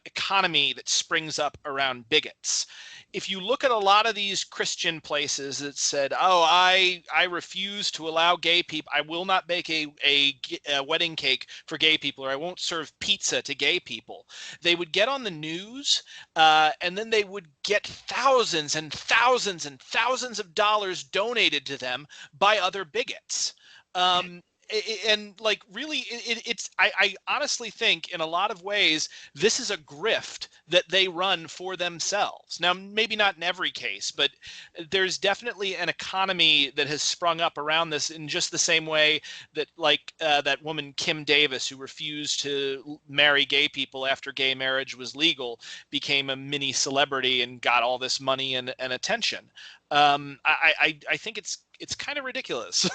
economy that springs up around bigots, if you look at a lot of these Christian places that said, oh, I refuse to allow gay people, I will not bake a wedding cake for gay people, or I won't serve pizza to gay people, they would get on the news and then they would get thousands and thousands and thousands of dollars donated to them by other bigots. And like really I honestly think in a lot of ways this is a grift that they run for themselves. Now maybe not in every case, but there's definitely an economy that has sprung up around this, in just the same way that like that woman Kim Davis, who refused to marry gay people after gay marriage was legal, became a mini celebrity and got all this money and attention. I think it's kind of ridiculous.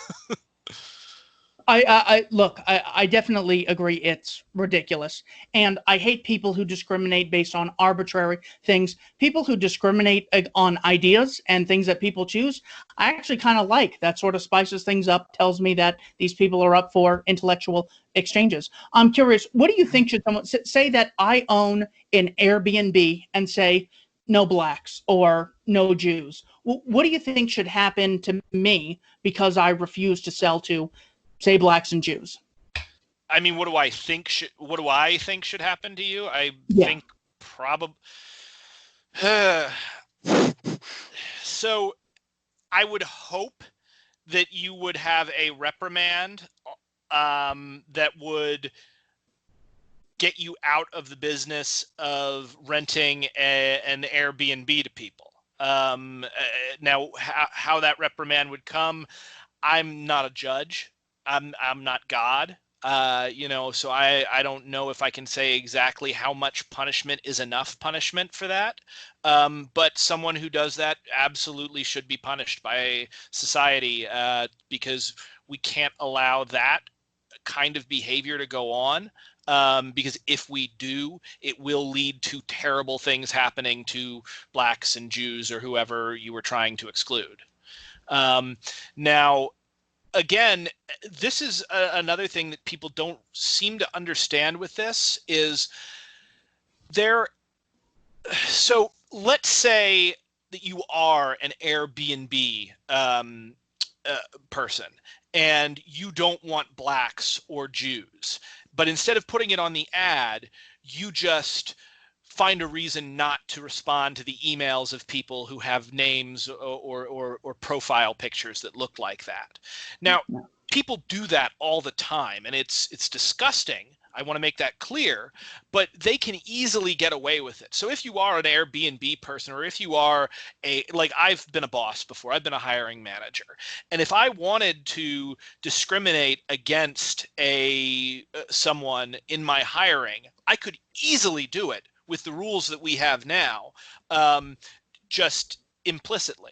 I definitely agree it's ridiculous. And I hate people who discriminate based on arbitrary things. People who discriminate on ideas and things that people choose, I actually kind of like. That sort of spices things up, tells me that these people are up for intellectual exchanges. I'm curious, what do you think should someone say that I own an Airbnb and say no blacks or no Jews? What do you think should happen to me because I refuse to sell to, say, blacks and Jews? I mean, what do I think should happen to you? I think probably. So I would hope that you would have a reprimand that would get you out of the business of renting an Airbnb to people. Now, how that reprimand would come, I'm not a judge. I'm not God, so I don't know if I can say exactly how much punishment is enough punishment for that. But someone who does that absolutely should be punished by society, because we can't allow that kind of behavior to go on. Because if we do, it will lead to terrible things happening to blacks and Jews or whoever you were trying to exclude. Now, again, this is another thing that people don't seem to understand with this is so let's say that you are an Airbnb person and you don't want blacks or Jews, but instead of putting it on the ad, you just find a reason not to respond to the emails of people who have names or profile pictures that look like that. Now, people do that all the time, and it's disgusting. I want to make that clear, but they can easily get away with it. So if you are an Airbnb person, or if you are like I've been a boss before, I've been a hiring manager, and if I wanted to discriminate against someone in my hiring, I could easily do it with the rules that we have now, just implicitly,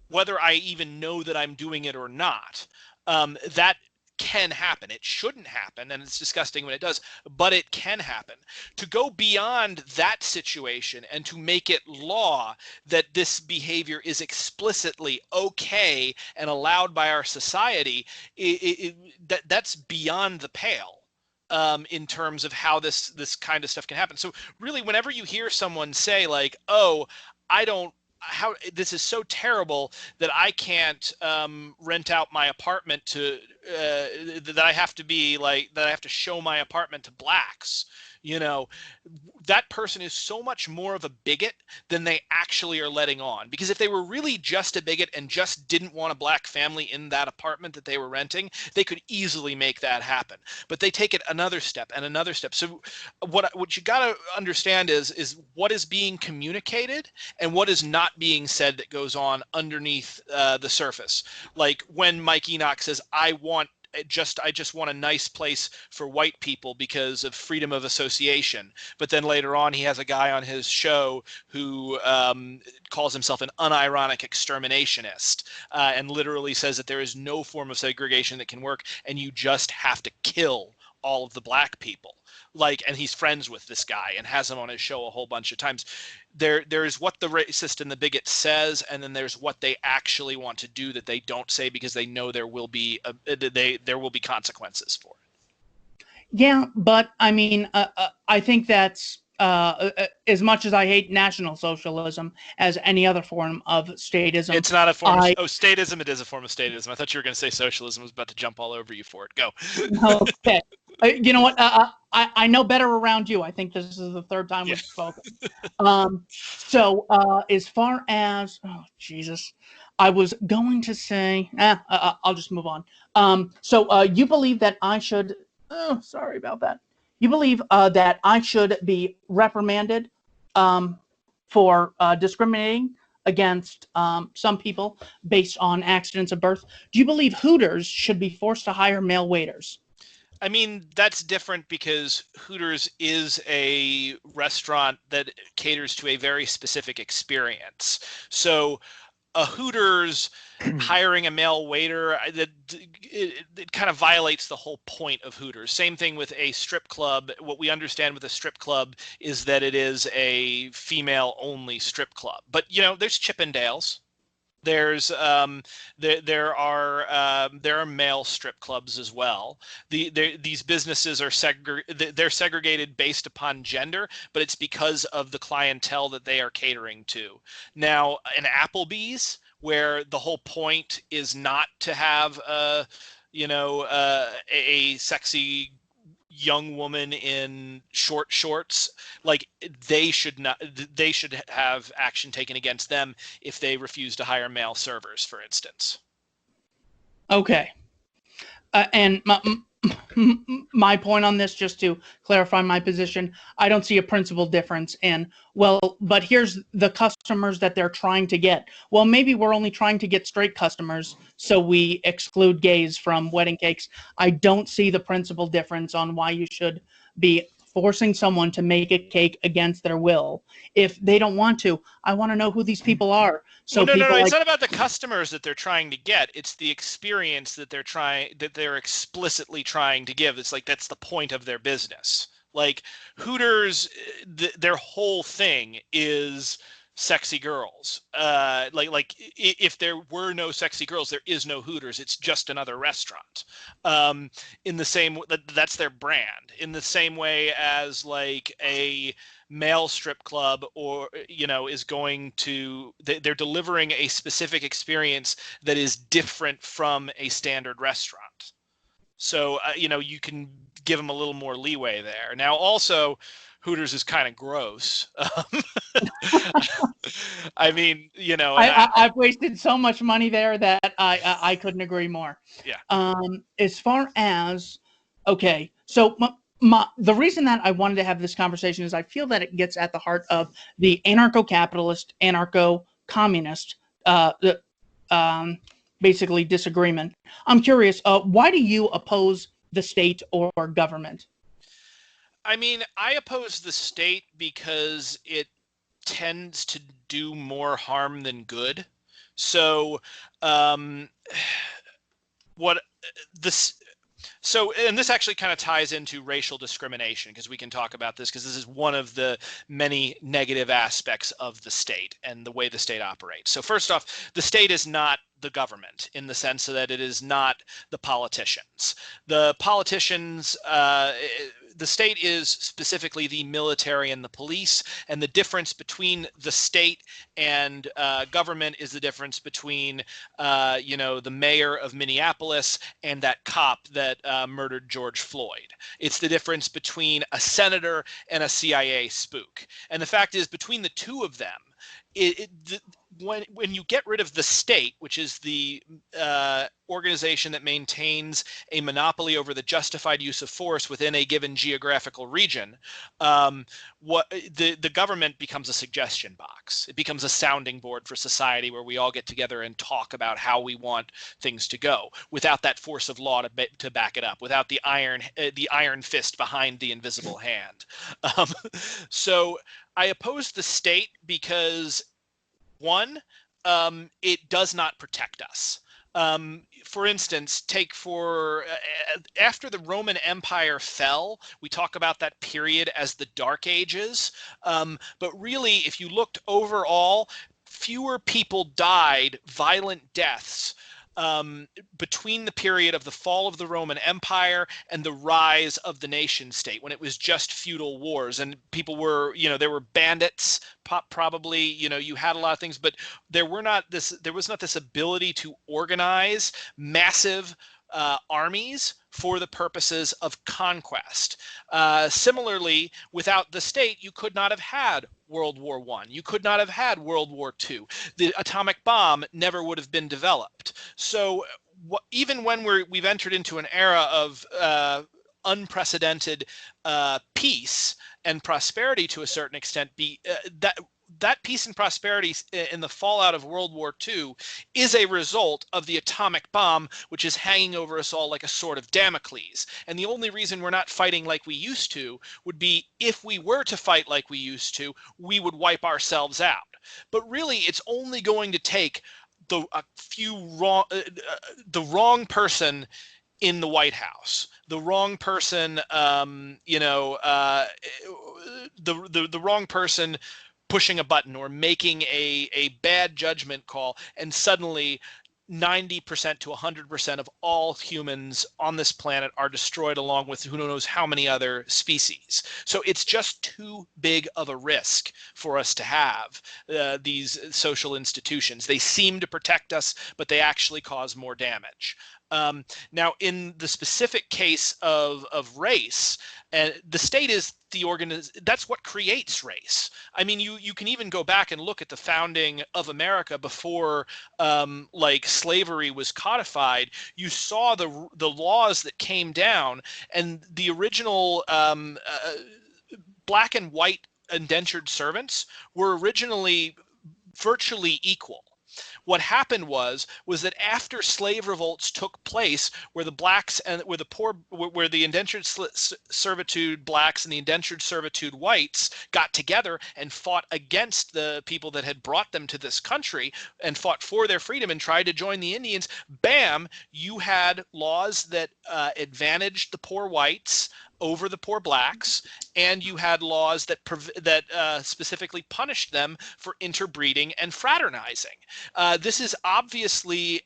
whether I even know that I'm doing it or not. That can happen. It shouldn't happen, and it's disgusting when it does, but it can happen. To go beyond that situation and to make it law that this behavior is explicitly okay and allowed by our society, that's beyond the pale. In terms of how this kind of stuff can happen. So really, whenever you hear someone say like, "Oh, how this is so terrible that I can't rent out my apartment to that I have to show my apartment to blacks," that person is so much more of a bigot than they actually are letting on. Because if they were really just a bigot and just didn't want a black family in that apartment that they were renting, they could easily make that happen. But they take it another step and another step. So what you got to understand is what is being communicated and what is not being said that goes on underneath the surface. Like when Mike Enoch says, I just want a nice place for white people because of freedom of association. But then later on, he has a guy on his show who calls himself an unironic exterminationist and literally says that there is no form of segregation that can work, and you just have to kill all of the black people. And he's friends with this guy and has him on his show a whole bunch of times. There's what the racist and the bigot says, and then there's what they actually want to do that they don't say because they know there will be consequences for it. Yeah, but I mean, I think that's as much as I hate National Socialism as any other form of statism, It's not a form of statism. It is a form of statism. I thought you were going to say socialism. I was about to jump all over you for it. Go. Okay. You know what? I know better around you. I think this is the third time we've spoken. So as far as, oh, Jesus, I was going to say, I'll just move on. So you believe that I should, oh, sorry about that. You believe that I should be reprimanded for discriminating against some people based on accidents of birth. Do you believe Hooters should be forced to hire male waiters? I mean, that's different because Hooters is a restaurant that caters to a very specific experience. So a Hooters hiring a male waiter, it kind of violates the whole point of Hooters. Same thing with a strip club. What we understand with a strip club is that it is a female-only strip club. But, you know, there's Chippendales. There's there are male strip clubs as well. These businesses are they're segregated based upon gender, but it's because of the clientele that they are catering to. Now, an Applebee's, where the whole point is not to have a sexy young woman in short shorts, like they should have action taken against them if they refuse to hire male servers, for instance. Okay. And my point on this, just to clarify my position, I don't see a principal difference in, well, but here's the customers that they're trying to get. Well, maybe we're only trying to get straight customers, so we exclude gays from wedding cakes. I don't see the principal difference on why you should be forcing someone to make a cake against their will. If they don't want to, I want to know who these people are. So well, no. It's not about the customers that they're trying to get. It's the experience that they're explicitly trying to give. It's like that's the point of their business. Like Hooters, their whole thing is sexy girls. Like if there were no sexy girls, there is no Hooters. It's just another restaurant. In the same, that's their brand. In the same way as like a male strip club, or is going to, they're delivering a specific experience that is different from a standard restaurant. So you can give them a little more leeway there. Now, also, Hooters is kind of gross. I mean, I've wasted so much money there that I couldn't agree more. Yeah. As far as, okay, so the reason that I wanted to have this conversation is I feel that it gets at the heart of the anarcho-capitalist, anarcho-communist, basically disagreement. I'm curious, why do you oppose the state or government? I mean, I oppose the state because it tends to do more harm than good. So, and this actually kind of ties into racial discrimination, because we can talk about this, because this is one of the many negative aspects of the state and the way the state operates. So first off, the state is not the government in the sense that it is not the politicians. The politicians, the state is specifically the military and the police, and the difference between the state and government is the difference between, the mayor of Minneapolis and that cop that murdered George Floyd. It's the difference between a senator and a CIA spook. And the fact is, between the two of them, when you get rid of the state, which is the organization that maintains a monopoly over the justified use of force within a given geographical region, the government becomes a suggestion box. It becomes a sounding board for society where we all get together and talk about how we want things to go, without that force of law to back it up, without the iron fist behind the invisible hand. So I oppose the state because, one, it does not protect us. For instance, after the Roman Empire fell, we talk about that period as the Dark Ages. But really, if you looked overall, fewer people died violent deaths between the period of the fall of the Roman Empire and the rise of the nation state, when it was just feudal wars and people were, there were bandits, probably, you had a lot of things, but there was not this ability to organize massive armies for the purposes of conquest. Similarly, without the state, you could not have had World War I. You could not have had World War II. The atomic bomb never would have been developed. So even when we've entered into an era of unprecedented peace and prosperity to a certain extent, that peace and prosperity in the fallout of World War II is a result of the atomic bomb, which is hanging over us all like a sword of Damocles. And the only reason we're not fighting like we used to would be if we were to fight like we used to, we would wipe ourselves out. But really, it's only going to take the wrong person in the White House, the wrong person, the wrong person pushing a button or making a bad judgment call, and suddenly 90% to 100% of all humans on this planet are destroyed, along with who knows how many other species. So it's just too big of a risk for us to have these social institutions. They seem to protect us, but they actually cause more damage. Now, in the specific case of race, the state is that's what creates race. I mean, you can even go back and look at the founding of America before like slavery was codified. You saw the laws that came down, and the original black and white indentured servants were originally virtually equal. What happened was that after slave revolts took place, where the blacks and where the indentured servitude blacks and the indentured servitude whites got together and fought against the people that had brought them to this country and fought for their freedom and tried to join the Indians, bam, you had laws that advantaged the poor whites over the poor blacks, and you had laws that specifically punished them for interbreeding and fraternizing. This is obviously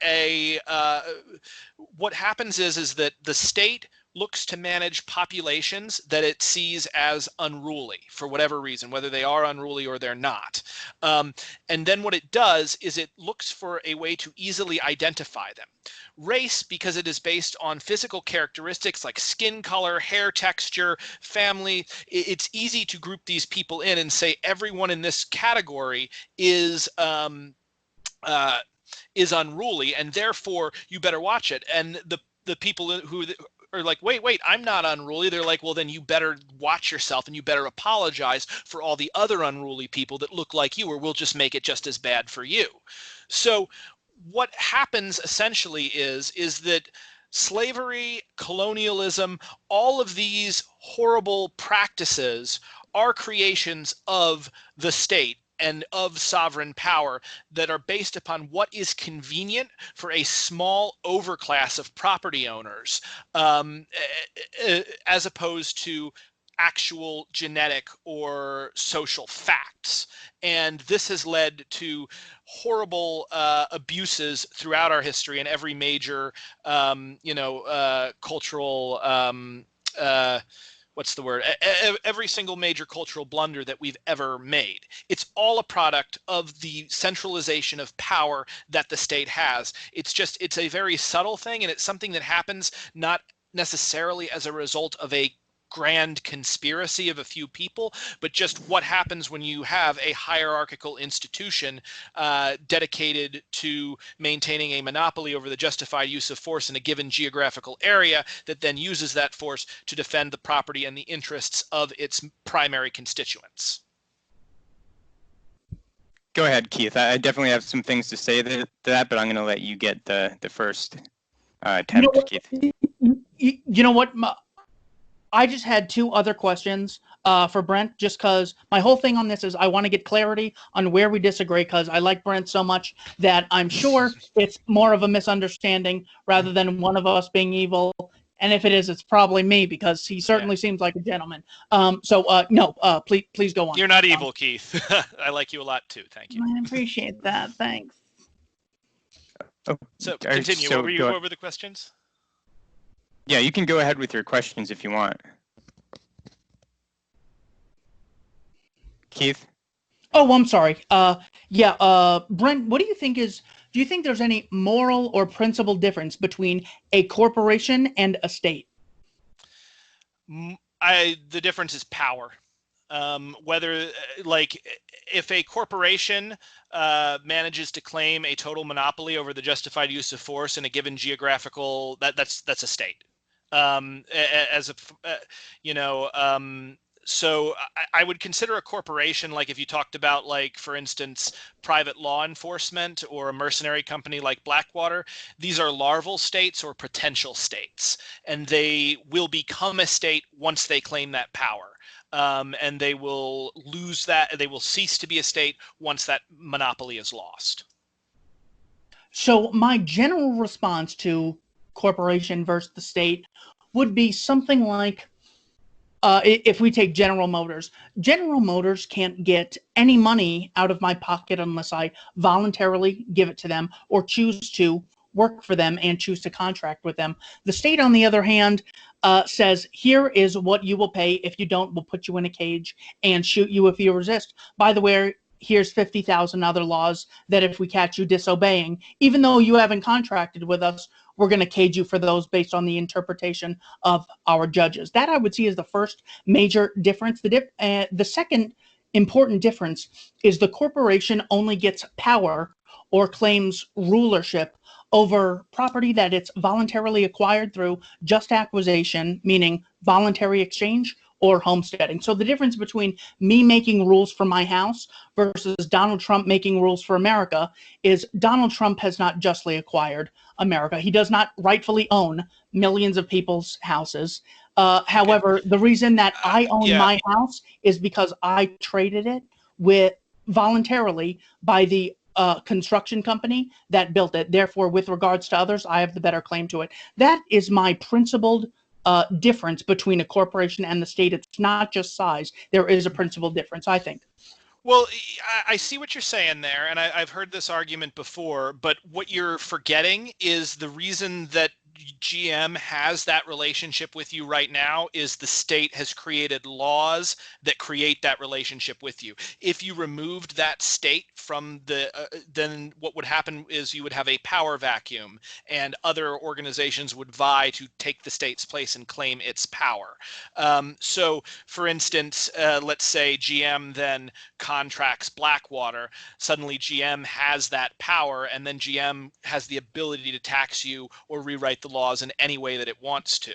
what happens is that the state looks to manage populations that it sees as unruly for whatever reason, whether they are unruly or they're not. And then what it does is it looks for a way to easily identify them. Race, because it is based on physical characteristics like skin color, hair texture, family, it's easy to group these people in and say everyone in this category is unruly, and therefore you better watch it. And the people who are like, wait, I'm not unruly. They're like, well, then you better watch yourself and you better apologize for all the other unruly people that look like you, or we'll just make it just as bad for you. So what happens essentially is that slavery, colonialism, all of these horrible practices are creations of the state and of sovereign power that are based upon what is convenient for a small overclass of property owners, as opposed to actual genetic or social facts. And this has led to horrible abuses throughout our history in every major, cultural, what's the word? Every single major cultural blunder that we've ever made. It's all a product of the centralization of power that the state has. It's a very subtle thing, and it's something that happens not necessarily as a result of a grand conspiracy of a few people, but just what happens when you have a hierarchical institution dedicated to maintaining a monopoly over the justified use of force in a given geographical area that then uses that force to defend the property and the interests of its primary constituents. Go ahead, Keith. I definitely have some things to say to that, but I'm going to let you get the first attempt, Keith. You know what? I just had two other questions for Brent, just because my whole thing on this is I want to get clarity on where we disagree, because I like Brent so much that I'm sure it's more of a misunderstanding rather than one of us being evil. And if it is, it's probably me, because he certainly seems like a gentleman. Please go on. You're not evil, Keith. I like you a lot too. Thank you. I appreciate that. Thanks. Oh, So all right, continue. so What were the questions? yeah, you can go ahead with your questions if you want. Keith? Oh, I'm sorry. Yeah, Brent, what do you think do you think there's any moral or principle difference between a corporation and a state? The difference is power. Whether like if a corporation manages to claim a total monopoly over the justified use of force in a given geographical, that's a state. As a you know, so I would consider a corporation, like if you talked about, like, for instance, private law enforcement or a mercenary company like Blackwater, these are larval states or potential states, and they will become a state once they claim that power. And they will lose that, they will cease to be a state once that monopoly is lost. So my general response to corporation versus the state would be something like, if we take General Motors can't get any money out of my pocket unless I voluntarily give it to them or choose to work for them and choose to contract with them. The state, on the other hand, says, here is what you will pay. If you don't, we'll put you in a cage and shoot you if you resist. By the way, here's 50,000 other laws that if we catch you disobeying, even though you haven't contracted with us, we're going to cage you for those based on the interpretation of our judges. That I would see as the first major difference. The second important difference is the corporation only gets power or claims rulership over property that it's voluntarily acquired through just acquisition, meaning voluntary exchange, or homesteading. So the difference between me making rules for my house versus Donald Trump making rules for America is Donald Trump has not justly acquired America. He does not rightfully own millions of people's houses. However, the reason that I own my house is because I traded it with voluntarily by the construction company that built it. Therefore, with regards to others, I have the better claim to it. That is my principled difference between a corporation and the state. It's not just size. There is a principal difference, I think. Well, I see what you're saying there, and I've heard this argument before, but what you're forgetting is the reason that GM has that relationship with you right now is the state has created laws that create that relationship with you. If you removed that state from the, then what would happen is you would have a power vacuum, and other organizations would vie to take the state's place and claim its power. So, for instance, let's say GM then contracts Blackwater. Suddenly, GM has that power, and then GM has the ability to tax you or rewrite the laws in any way that it wants to.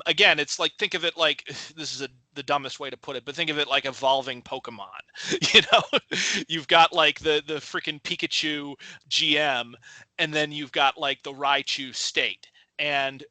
Again, it's like, think of it like, this is the dumbest way to put it, but think of it like evolving Pokemon. You know, you've got like the freaking Pikachu GM, and then you've got like the Raichu state, and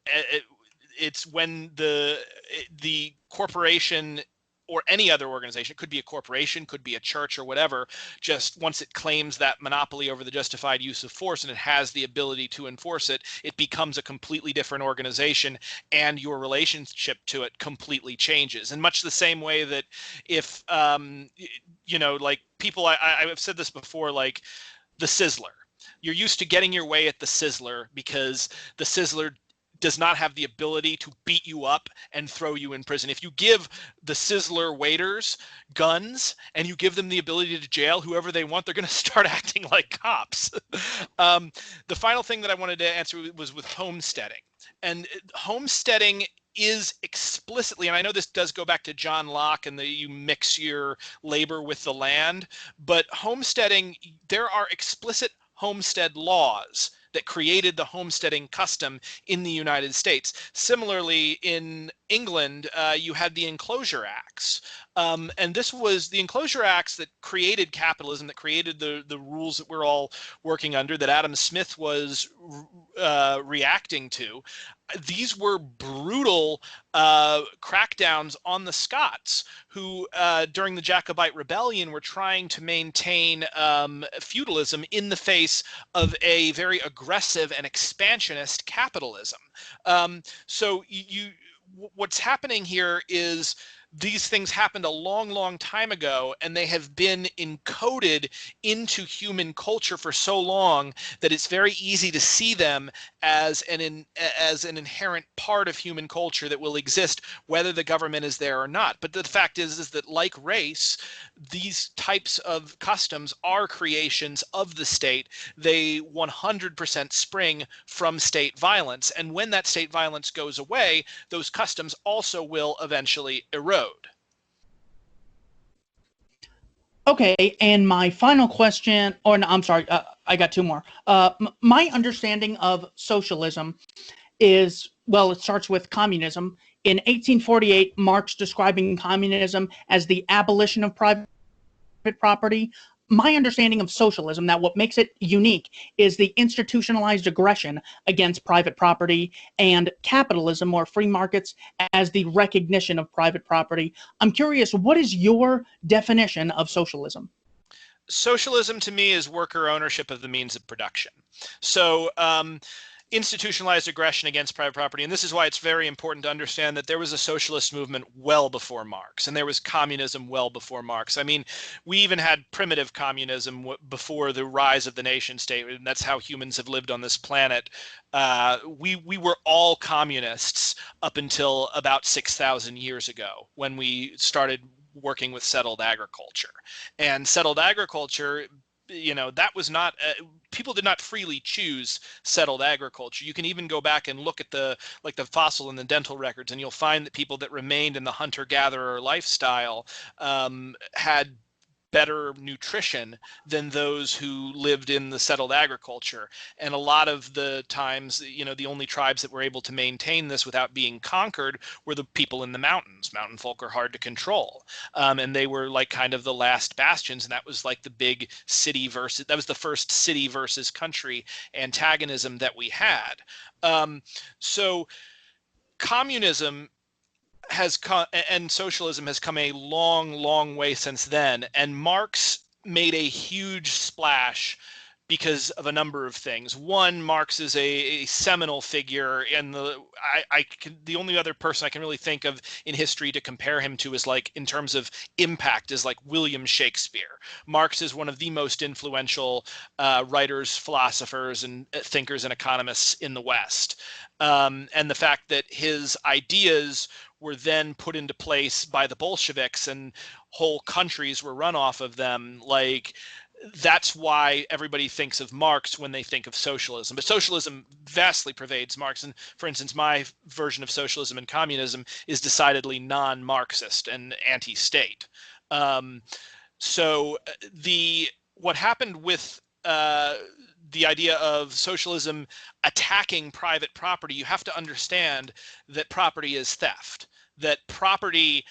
it's when the corporation or any other organization, it could be a corporation, could be a church or whatever, just once it claims that monopoly over the justified use of force and it has the ability to enforce it, it becomes a completely different organization, and your relationship to it completely changes. In much the same way that if, you know, like people, I've said this before, like the Sizzler. You're used to getting your way at the Sizzler because the Sizzler does not have the ability to beat you up and throw you in prison. If you give the Sizzler waiters guns and you give them the ability to jail whoever they want, they're going to start acting like cops. The final thing that I wanted to answer was with homesteading. And homesteading is explicitly, and I know this does go back to John Locke and you mix your labor with the land, but homesteading, there are explicit homestead laws that created the homesteading custom in the United States. Similarly, in England, you had the Enclosure Acts. And this was the Enclosure Acts that created capitalism, that created the rules that we're all working under, that Adam Smith was reacting to. These were brutal crackdowns on the Scots, who during the Jacobite Rebellion were trying to maintain feudalism in the face of a very aggressive and expansionist capitalism. So what's happening here is these things happened a long, long time ago, and they have been encoded into human culture for so long that it's very easy to see them as as an inherent part of human culture that will exist whether the government is there or not. But the fact is that, like race, these types of customs are creations of the state. They 100% spring from state violence, and when that state violence goes away, those customs also will eventually erode. Okay, and my final question, or no, I'm sorry, I got two more. My understanding of socialism is, well, it starts with communism. In 1848, Marx describing communism as the abolition of private property. My understanding of socialism, that what makes it unique is the institutionalized aggression against private property, and capitalism or free markets as the recognition of private property. I'm curious, what is your definition of socialism? Socialism to me is worker ownership of the means of production. So institutionalized aggression against private property. And this is why it's very important to understand that there was a socialist movement well before Marx, and there was communism well before Marx. I mean, we even had primitive communism before the rise of the nation state, and that's how humans have lived on this planet. We were all communists up until about 6,000 years ago, when we started working with settled agriculture. And settled agriculture, that was not people did not freely choose settled agriculture. You can even go back and look at the fossil and the dental records, and you'll find that people that remained in the hunter-gatherer lifestyle had better nutrition than those who lived in the settled agriculture. And a lot of the times, the only tribes that were able to maintain this without being conquered were the people in the mountains. Mountain folk are hard to control. And they were like kind of the last bastions. And that was like the big that was the first city versus country antagonism that we had. So communism and socialism has come a long, long way since then. And Marx made a huge splash because of a number of things. One, Marx is a seminal figure, and the only other person I can really think of in history to compare him to is, like, in terms of impact, is like William Shakespeare. Marx is one of the most influential writers, philosophers, and thinkers and economists in the West. And the fact that his ideas were then put into place by the Bolsheviks and whole countries were run off of them, that's why everybody thinks of Marx when they think of socialism. But socialism vastly pervades Marx. And for instance, my version of socialism and communism is decidedly non-Marxist and anti-state. So what happened with the idea of socialism attacking private property, you have to understand that property is theft, that property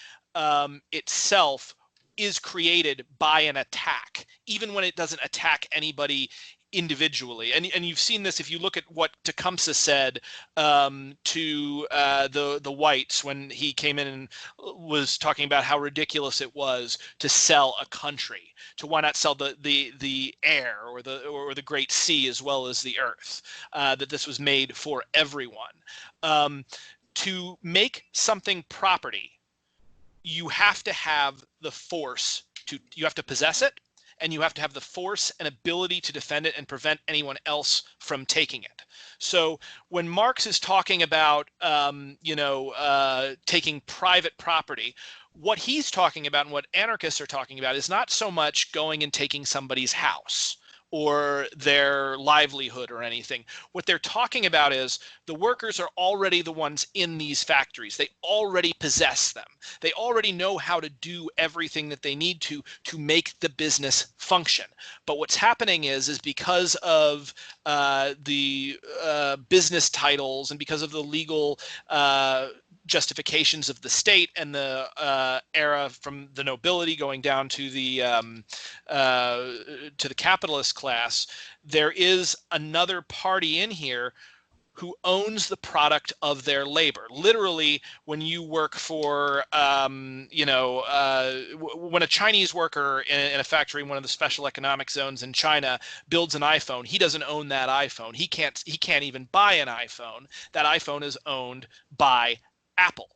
itself is created by an attack, even when it doesn't attack anybody individually. And you've seen this if you look at what Tecumseh said to the whites when he came in and was talking about how ridiculous it was to sell a country, to why not sell the air or the great sea as well as the earth, that this was made for everyone. To make something property, you have to have the force you have to possess it, and you have to have the force and ability to defend it and prevent anyone else from taking it. So when Marx is talking about, taking private property, what he's talking about and what anarchists are talking about is not so much going and taking somebody's house or their livelihood or anything. What they're talking about is the workers are already the ones in these factories. They already possess them. They already know how to do everything that they need to make the business function. But what's happening is because of the business titles and because of the legal justifications of the state and the era from the nobility going down to the capitalist class, there is another party in here who owns the product of their labor. Literally, when you work for, when a Chinese worker in a factory in one of the special economic zones in China builds an iPhone, he doesn't own that iPhone. He can't even buy an iPhone. That iPhone is owned by Apple.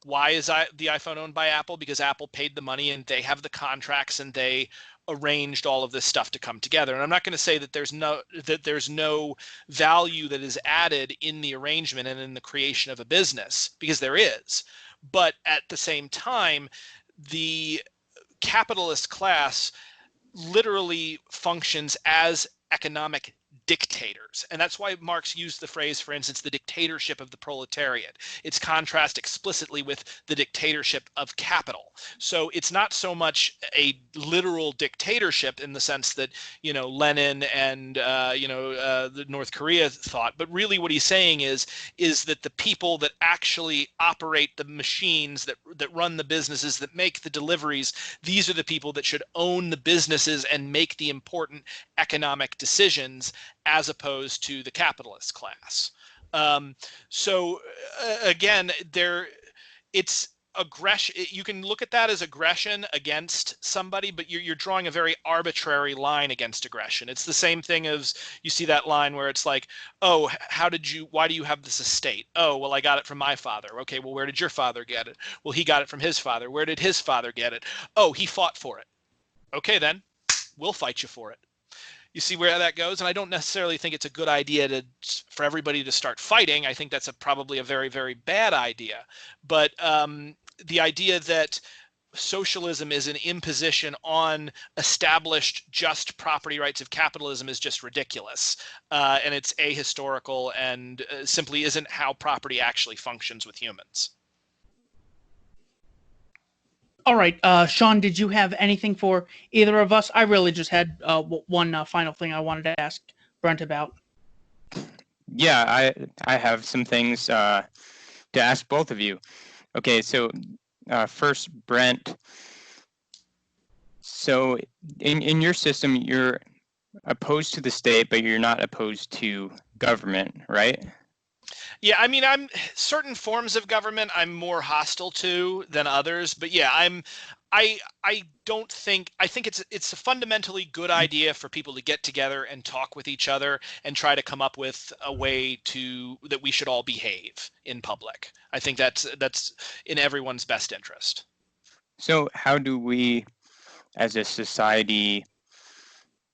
Why is the iPhone owned by Apple? Because Apple paid the money and they have the contracts and they arranged all of this stuff to come together. And I'm not going to say that there's no value that is added in the arrangement and in the creation of a business, because there is. But at the same time, the capitalist class literally functions as economic dictators. And that's why Marx used the phrase, for instance, the dictatorship of the proletariat. It's contrast explicitly with the dictatorship of capital. So it's not so much a literal dictatorship in the sense that, Lenin and, the North Korea thought, but really what he's saying is that the people that actually operate the machines that run the businesses, that make the deliveries, these are the people that should own the businesses and make the important economic decisions, as opposed to the capitalist class. Again, it's aggression. You can look at that as aggression against somebody, but you're drawing a very arbitrary line against aggression. It's the same thing as you see that line where it's like, oh, why do you have this estate? Oh, well, I got it from my father. Okay, well, where did your father get it? Well, he got it from his father. Where did his father get it? Oh, he fought for it. Okay, then we'll fight you for it. You see where that goes? And I don't necessarily think it's a good idea for everybody to start fighting. I think that's probably a very, very bad idea. But the idea that socialism is an imposition on established just property rights of capitalism is just ridiculous. And it's ahistorical and simply isn't how property actually functions with humans. All right, Sean, did you have anything for either of us? I really just had one final thing I wanted to ask Brent about. Yeah, I have some things to ask both of you. Okay, so first, Brent. So in your system, you're opposed to the state, but you're not opposed to government, right? Yeah, I mean, I'm certain forms of government I'm more hostile to than others, but yeah, I think it's a fundamentally good idea for people to get together and talk with each other and try to come up with a way that we should all behave in public. I think that's in everyone's best interest. So how do we, as a society,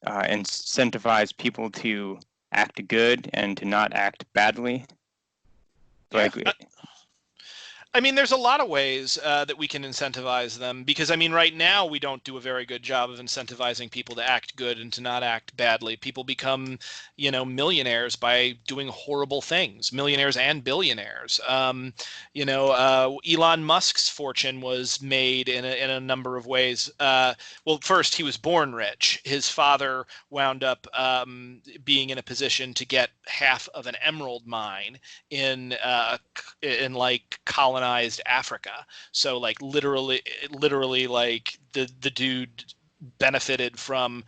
incentivize people to act good and to not act badly? Like, I mean, there's a lot of ways that we can incentivize them, because I mean, right now we don't do a very good job of incentivizing people to act good and to not act badly. People become, millionaires by doing horrible things, millionaires and billionaires. Elon Musk's fortune was made in a number of ways. Well, first, he was born rich. His father wound up being in a position to get half of an emerald mine in like colonized Africa. So like literally like the dude benefited from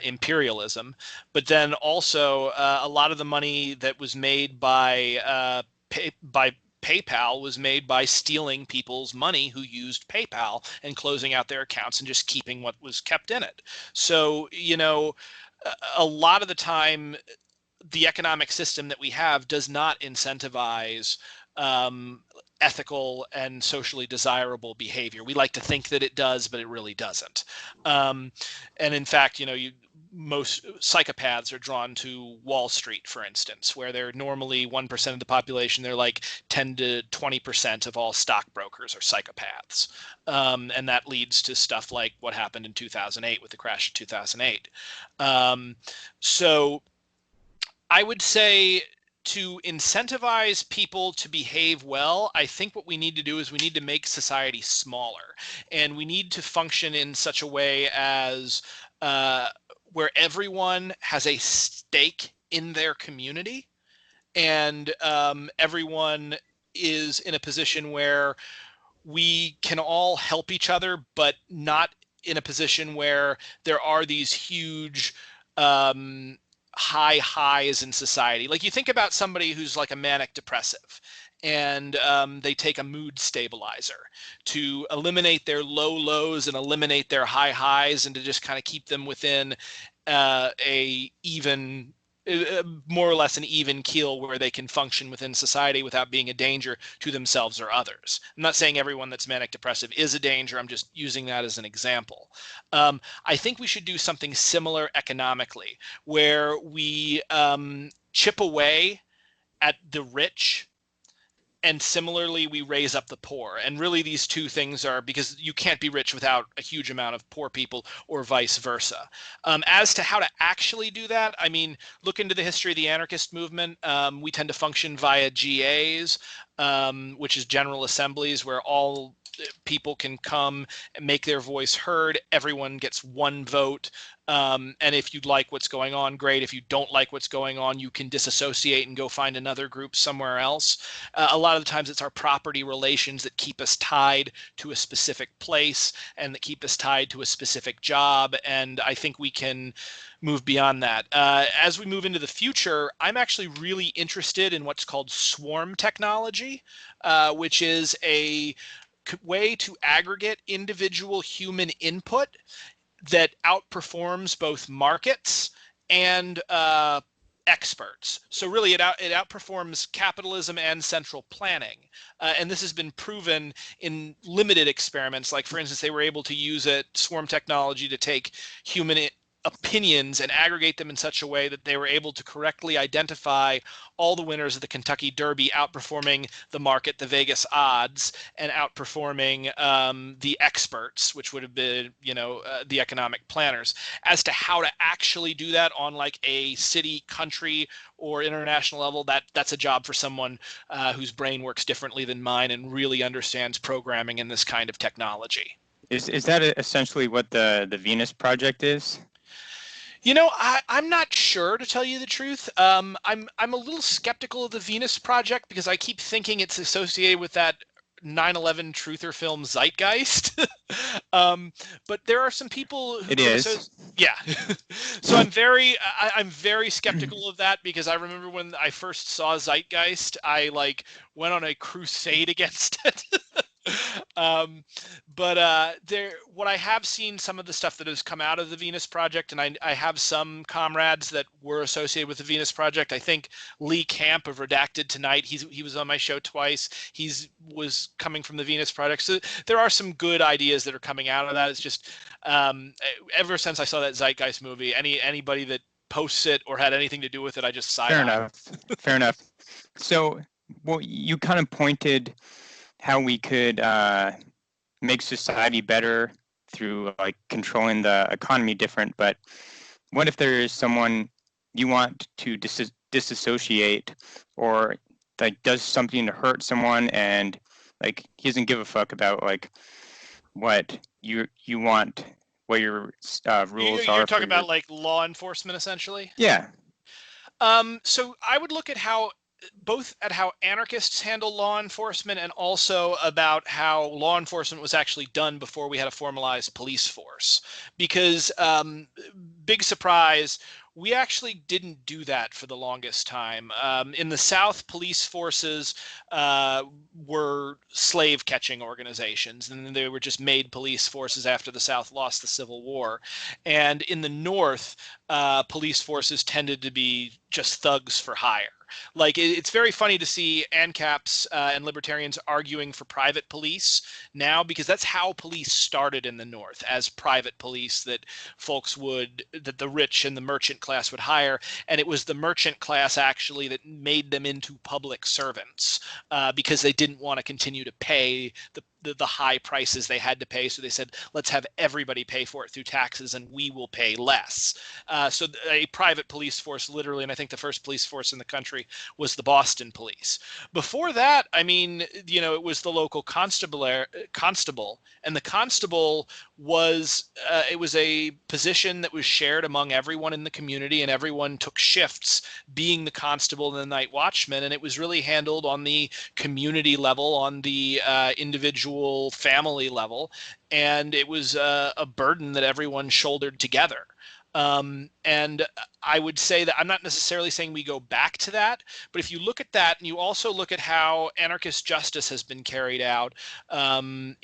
imperialism. But then also a lot of the money that was made by PayPal was made by stealing people's money who used PayPal and closing out their accounts and just keeping what was kept in it. So, a lot of the time, the economic system that we have does not incentivize ethical and socially desirable behavior. We like to think that it does, but it really doesn't. And in fact, most psychopaths are drawn to Wall Street, for instance, where they're normally 1% of the population. They're like 10 to 20% of all stockbrokers are psychopaths. And that leads to stuff like what happened in 2008 with the crash of 2008. So I would say, to incentivize people to behave well, I think what we need to do is we need to make society smaller, and we need to function in such a way as where everyone has a stake in their community, and everyone is in a position where we can all help each other, but not in a position where there are these huge high highs in society. Like, you think about somebody who's like a manic depressive, and they take a mood stabilizer to eliminate their low lows and eliminate their high highs, and to just kind of keep them within a even more or less an even keel where they can function within society without being a danger to themselves or others. I'm not saying everyone that's manic depressive is a danger. I'm just using that as an example. I think we should do something similar economically, where we chip away at the rich, and similarly we raise up the poor. And really these two things are, because you can't be rich without a huge amount of poor people, or vice versa. As to how to actually do that, I mean, look into the history of the anarchist movement. We tend to function via GAs, which is General Assemblies, where all people can come and make their voice heard. Everyone gets one vote. And if you like what's going on, great. If you don't like what's going on, you can disassociate and go find another group somewhere else. A lot of the times it's our property relations that keep us tied to a specific place and that keep us tied to a specific job. And I think we can move beyond that. As we move into the future, I'm actually really interested in what's called swarm technology, which is a way to aggregate individual human input that outperforms both markets and experts. So really it outperforms capitalism and central planning. And this has been proven in limited experiments. Like, for instance, they were able to use swarm technology to take human opinions and aggregate them in such a way that they were able to correctly identify all the winners of the Kentucky Derby, outperforming the market, the Vegas odds, and outperforming the experts, which would have been, the economic planners. As to how to actually do that on like a city, country, or international level, that's a job for someone whose brain works differently than mine and really understands programming and this kind of technology. Is that essentially what the Venus Project is? I'm not sure, to tell you the truth. I'm a little skeptical of the Venus Project because I keep thinking it's associated with that 9/11 truther film Zeitgeist. But there are some people who it is. Yeah. So I'm very skeptical of that, because I remember when I first saw Zeitgeist, I went on a crusade against it. What I have seen, some of the stuff that has come out of the Venus Project, and I have some comrades that were associated with the Venus Project. I think Lee Camp of Redacted Tonight, he was on my show twice. Was coming from the Venus Project. So there are some good ideas that are coming out of that. It's just ever since I saw that Zeitgeist movie, anybody that posts it or had anything to do with it, I just side eye. Fair enough. So, well, you kind of pointed how we could make society better through controlling the economy different. But what if there is someone you want to disassociate, or does something to hurt someone, and he doesn't give a fuck about what you want, what your rules are? You're talking about law enforcement, essentially? Yeah. So I would look at how anarchists handle law enforcement, and also about how law enforcement was actually done before we had a formalized police force. Because, big surprise, we actually didn't do that for the longest time. In the South, police forces were slave catching organizations, and they were just made police forces after the South lost the Civil War. And in the North, police forces tended to be just thugs for hire. It's very funny to see ANCAPs and libertarians arguing for private police now, because that's how police started in the North, as private police that the rich and the merchant class would hire. And it was the merchant class actually that made them into public servants because they didn't want to continue to pay the high prices they had to pay. So they said, let's have everybody pay for it through taxes and we will pay less. So a private police force, literally, and I think the first police force in the country was the Boston Police. Before that, it was the local constable, and the constable was it was a position that was shared among everyone in the community, and everyone took shifts being the constable and the night watchman, and it was really handled on the community level, on the individual family level, and it was a burden that everyone shouldered together. And I would say that I'm not necessarily saying we go back to that, but if you look at that and you also look at how anarchist justice has been carried out in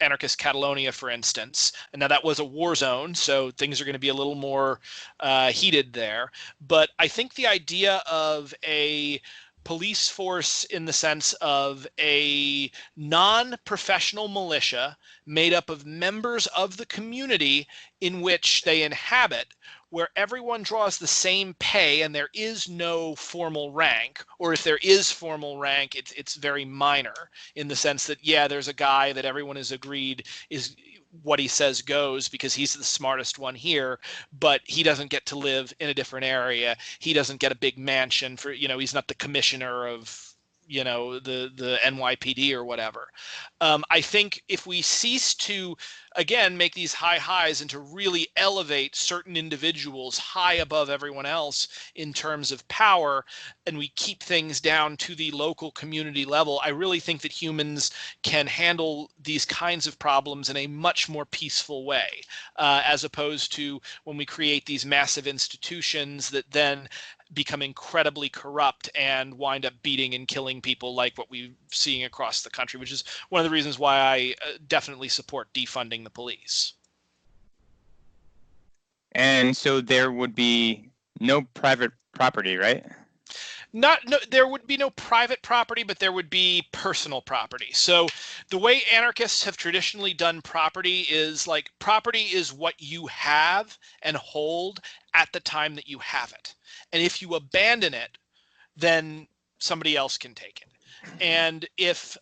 anarchist Catalonia, for instance, and now that was a war zone, so things are going to be a little more heated there. But I think the idea of a police force in the sense of a non-professional militia made up of members of the community in which they inhabit, where everyone draws the same pay and there is no formal rank, or if there is formal rank, it's very minor in the sense that, yeah, there's a guy that everyone has agreed is what he says goes because he's the smartest one here, but he doesn't get to live in a different area. He doesn't get a big mansion for, he's not the commissioner of, the NYPD or whatever. I think if we cease to, again, make these high highs and to really elevate certain individuals high above everyone else in terms of power, and we keep things down to the local community level, I really think that humans can handle these kinds of problems in a much more peaceful way, as opposed to when we create these massive institutions that then become incredibly corrupt and wind up beating and killing people like what we're seeing across the country, which is one of the reasons why I definitely support defunding the police. And so there would be no private property, right? There would be no private property, but there would be personal property. So the way anarchists have traditionally done property is like property is what you have and hold at the time that you have it. And if you abandon it, then somebody else can take it. And if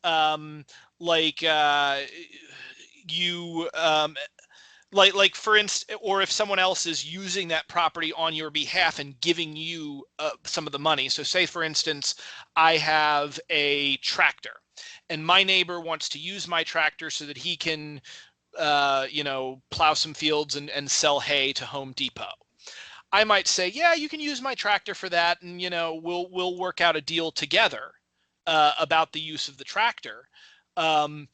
like for instance, or if someone else is using that property on your behalf and giving you some of the money. So say, for instance, I have a tractor and my neighbor wants to use my tractor so that he can, plow some fields and sell hay to Home Depot. I might say, yeah, you can use my tractor for that, and we'll work out a deal together about the use of the tractor. That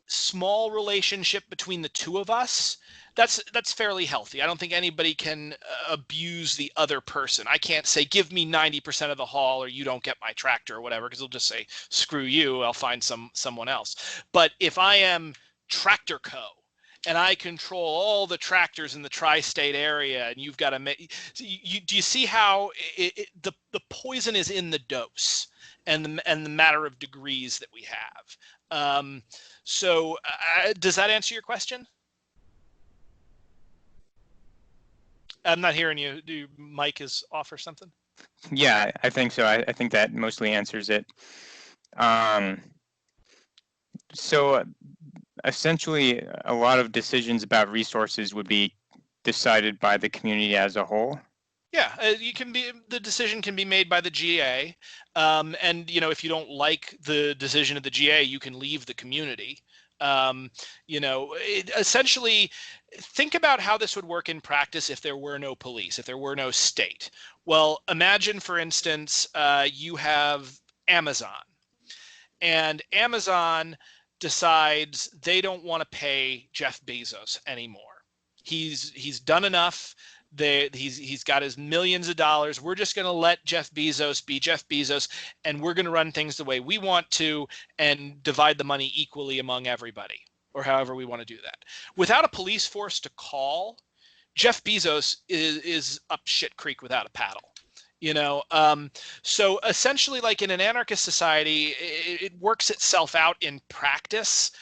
small relationship between the two of us, that's fairly healthy. I don't think anybody can abuse the other person. I can't say, give me 90% of the haul or you don't get my tractor or whatever, because they'll just say, screw you, I'll find someone else. But if I am Tractor Co. and I control all the tractors in the tri-state area, and you've got to make, do you see how the poison is in the dose and the matter of degrees that we have? So does that answer your question? I'm not hearing you. Do Mike is off or something? Yeah, I think so. I think that mostly answers it. So essentially, a lot of decisions about resources would be decided by the community as a whole. Yeah, the decision can be made by the GA, and if you don't like the decision of the GA, you can leave the community. Essentially, think about how this would work in practice if there were no police, if there were no state. Well, imagine, for instance, you have Amazon, and Amazon decides they don't want to pay Jeff Bezos anymore. He's done enough. He's got his millions of dollars. We're just going to let Jeff Bezos be Jeff Bezos, and we're going to run things the way we want to and divide the money equally among everybody, or however we want to do that. Without a police force to call, Jeff Bezos is up shit creek without a paddle. So essentially, like in an anarchist society, it works itself out in practice.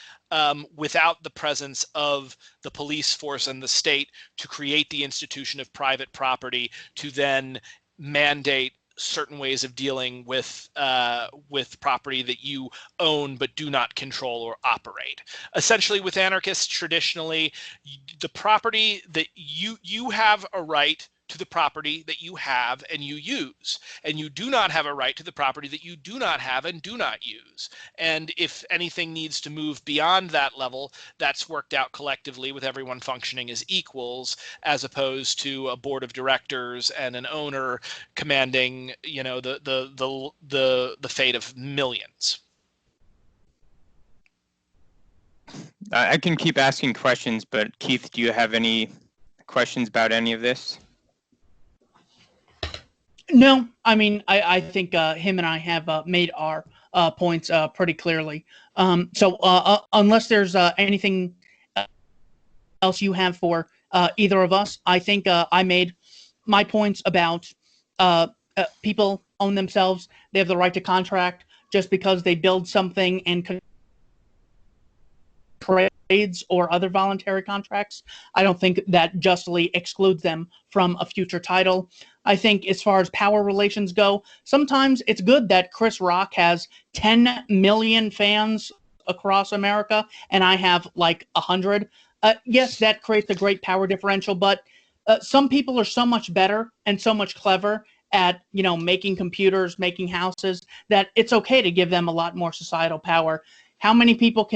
Without the presence of the police force and the state to create the institution of private property to then mandate certain ways of dealing with property that you own but do not control or operate. Essentially, with anarchists, traditionally, the property that you have a right to the property that you have and you use, and you do not have a right to the property that you do not have and do not use. And if anything needs to move beyond that level, that's worked out collectively with everyone functioning as equals, as opposed to a board of directors and an owner commanding, the fate of millions. I can keep asking questions, but Keith, do you have any questions about any of this? No, I mean, I think him and I have made our points pretty clearly. Unless there's anything else you have for either of us, I think I made my points about people own themselves. They have the right to contract just because they build something and trades or other voluntary contracts. I don't think that justly excludes them from a future title. I think as far as power relations go, sometimes it's good that Chris Rock has 10 million fans across America and I have like 100. Yes, that creates a great power differential, but some people are so much better and so much clever at making computers, making houses, that it's okay to give them a lot more societal power. How many people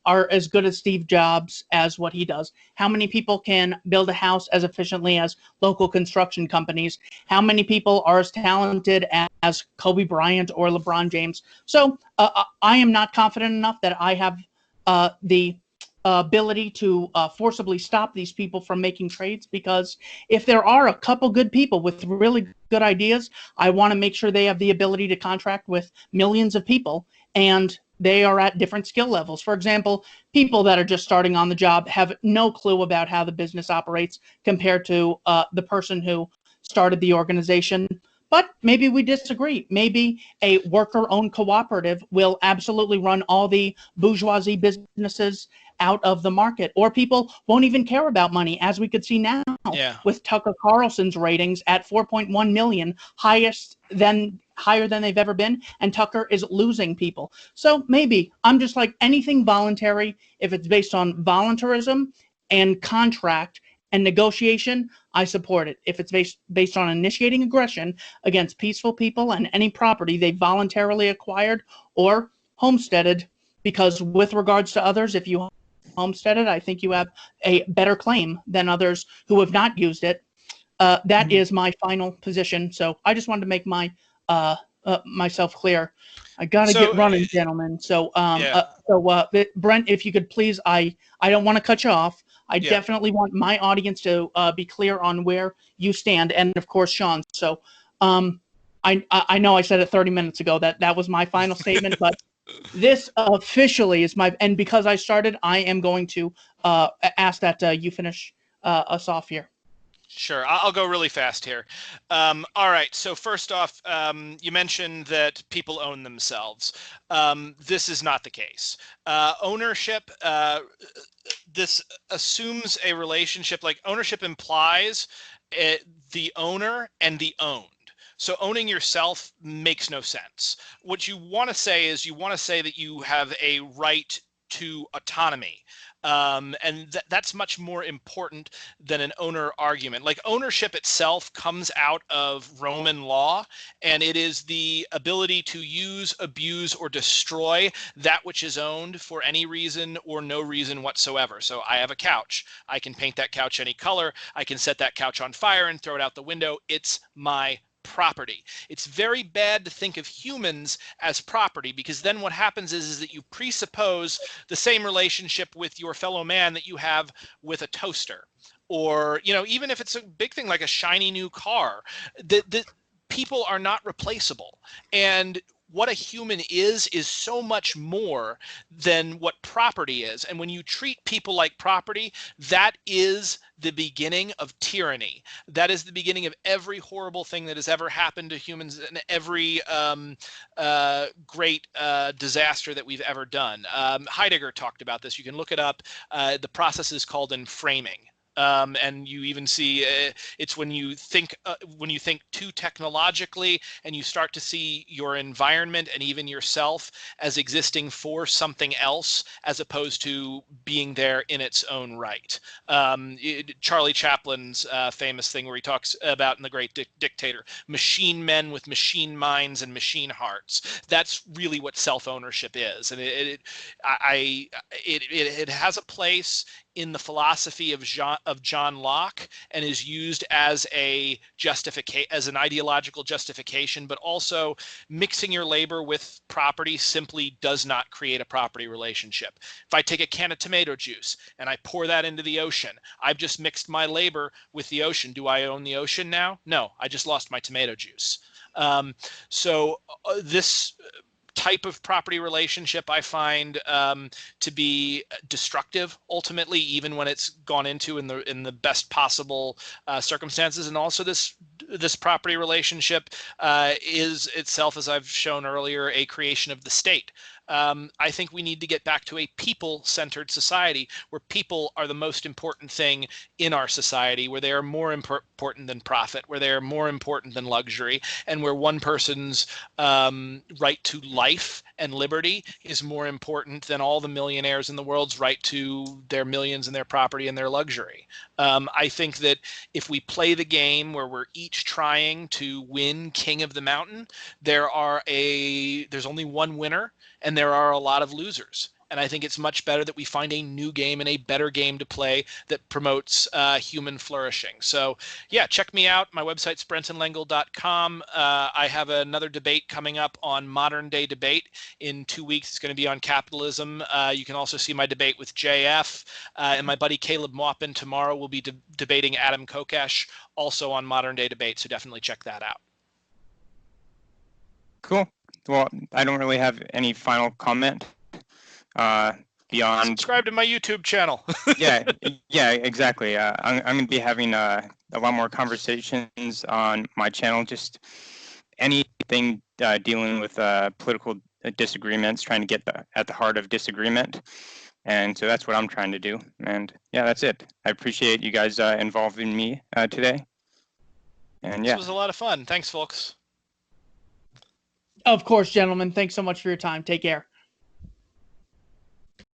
are as good as Steve Jobs as what he does? How many people can build a house as efficiently as local construction companies? How many people are as talented as Kobe Bryant or LeBron James? So I am not confident enough that I have the ability to forcibly stop these people from making trades, because if there are a couple good people with really good ideas, I want to make sure they have the ability to contract with millions of people, and they are at different skill levels. For example, people that are just starting on the job have no clue about how the business operates compared to the person who started the organization. But maybe we disagree. Maybe a worker-owned cooperative will absolutely run all the bourgeoisie businesses out of the market, or people won't even care about money, as we could see now with Tucker Carlson's ratings at 4.1 million, higher than they've ever been, and Tucker is losing people. So maybe I'm just like, anything voluntary, if it's based on voluntarism and contract and negotiation, I support it. If it's based on initiating aggression against peaceful people and any property they voluntarily acquired or homesteaded, because with regards to others, if you homesteaded, I think you have a better claim than others who have not used it. That is my final position. So I just wanted to make my myself clear. I gotta get running, gentlemen. So Brent, if you could please, I don't want to cut you off. I definitely want my audience to be clear on where you stand, and of course, Sean. So I know I said it 30 minutes ago that was my final statement, but this officially is and because I started, I am going to ask that you finish us off here. Sure, I'll go really fast here. All right, so first off, you mentioned that people own themselves. This is not the case. Ownership, this assumes a relationship, like ownership implies the owner and the owned. So owning yourself makes no sense. What you want to say is you want to say that you have a right to autonomy. And that's much more important than an owner argument. Like, ownership itself comes out of Roman law, and it is the ability to use, abuse, or destroy that which is owned for any reason or no reason whatsoever. So I have a couch. I can paint that couch any color. I can set that couch on fire and throw it out the window. It's my property. It's very bad to think of humans as property, because then what happens is that you presuppose the same relationship with your fellow man that you have with a toaster, or even if it's a big thing like a shiny new car. The people are not replaceable, and what a human is so much more than what property is. And when you treat people like property, that is the beginning of tyranny. That is the beginning of every horrible thing that has ever happened to humans, and every great disaster that we've ever done. Heidegger talked about this. You can look it up. The process is called enframing. And you even see it's when you think too technologically, and you start to see your environment and even yourself as existing for something else as opposed to being there in its own right. Charlie Chaplin's famous thing where he talks about in The Great Dictator, machine men with machine minds and machine hearts. That's really what self-ownership is, and it has a place in the philosophy of John Locke and is used as as an ideological justification, but also mixing your labor with property simply does not create a property relationship. If I take a can of tomato juice and I pour that into the ocean, I've just mixed my labor with the ocean. Do I own the ocean now? No, I just lost my tomato juice. This type of property relationship I find to be destructive ultimately, even when it's gone into in the best possible circumstances. And also this property relationship is itself, as I've shown earlier, a creation of the state. I think we need to get back to a people-centered society where people are the most important thing in our society, where they are more important than profit, where they are more important than luxury, and where one person's right to life and liberty is more important than all the millionaires in the world's right to their millions and their property and their luxury. I think that if we play the game where we're each trying to win King of the Mountain, there's only one winner, and there are a lot of losers. And I think it's much better that we find a new game and a better game to play that promotes human flourishing. So yeah, check me out. My website's brentonlengel.com. I have another debate coming up on Modern Day Debate in 2 weeks. It's going to be on capitalism. You can also see my debate with JF. And my buddy Caleb Maupin tomorrow will be debating Adam Kokesh, also on Modern Day Debate. So definitely check that out. Cool. Well, I don't really have any final comment beyond. Subscribe to my YouTube channel. yeah, exactly. I'm going to be having a lot more conversations on my channel. Just anything dealing with political disagreements, trying to get at the heart of disagreement. And so that's what I'm trying to do. And yeah, that's it. I appreciate you guys involving me today. And yeah, This was a lot of fun. Thanks, folks. Of course, gentlemen. Thanks so much for your time. Take care.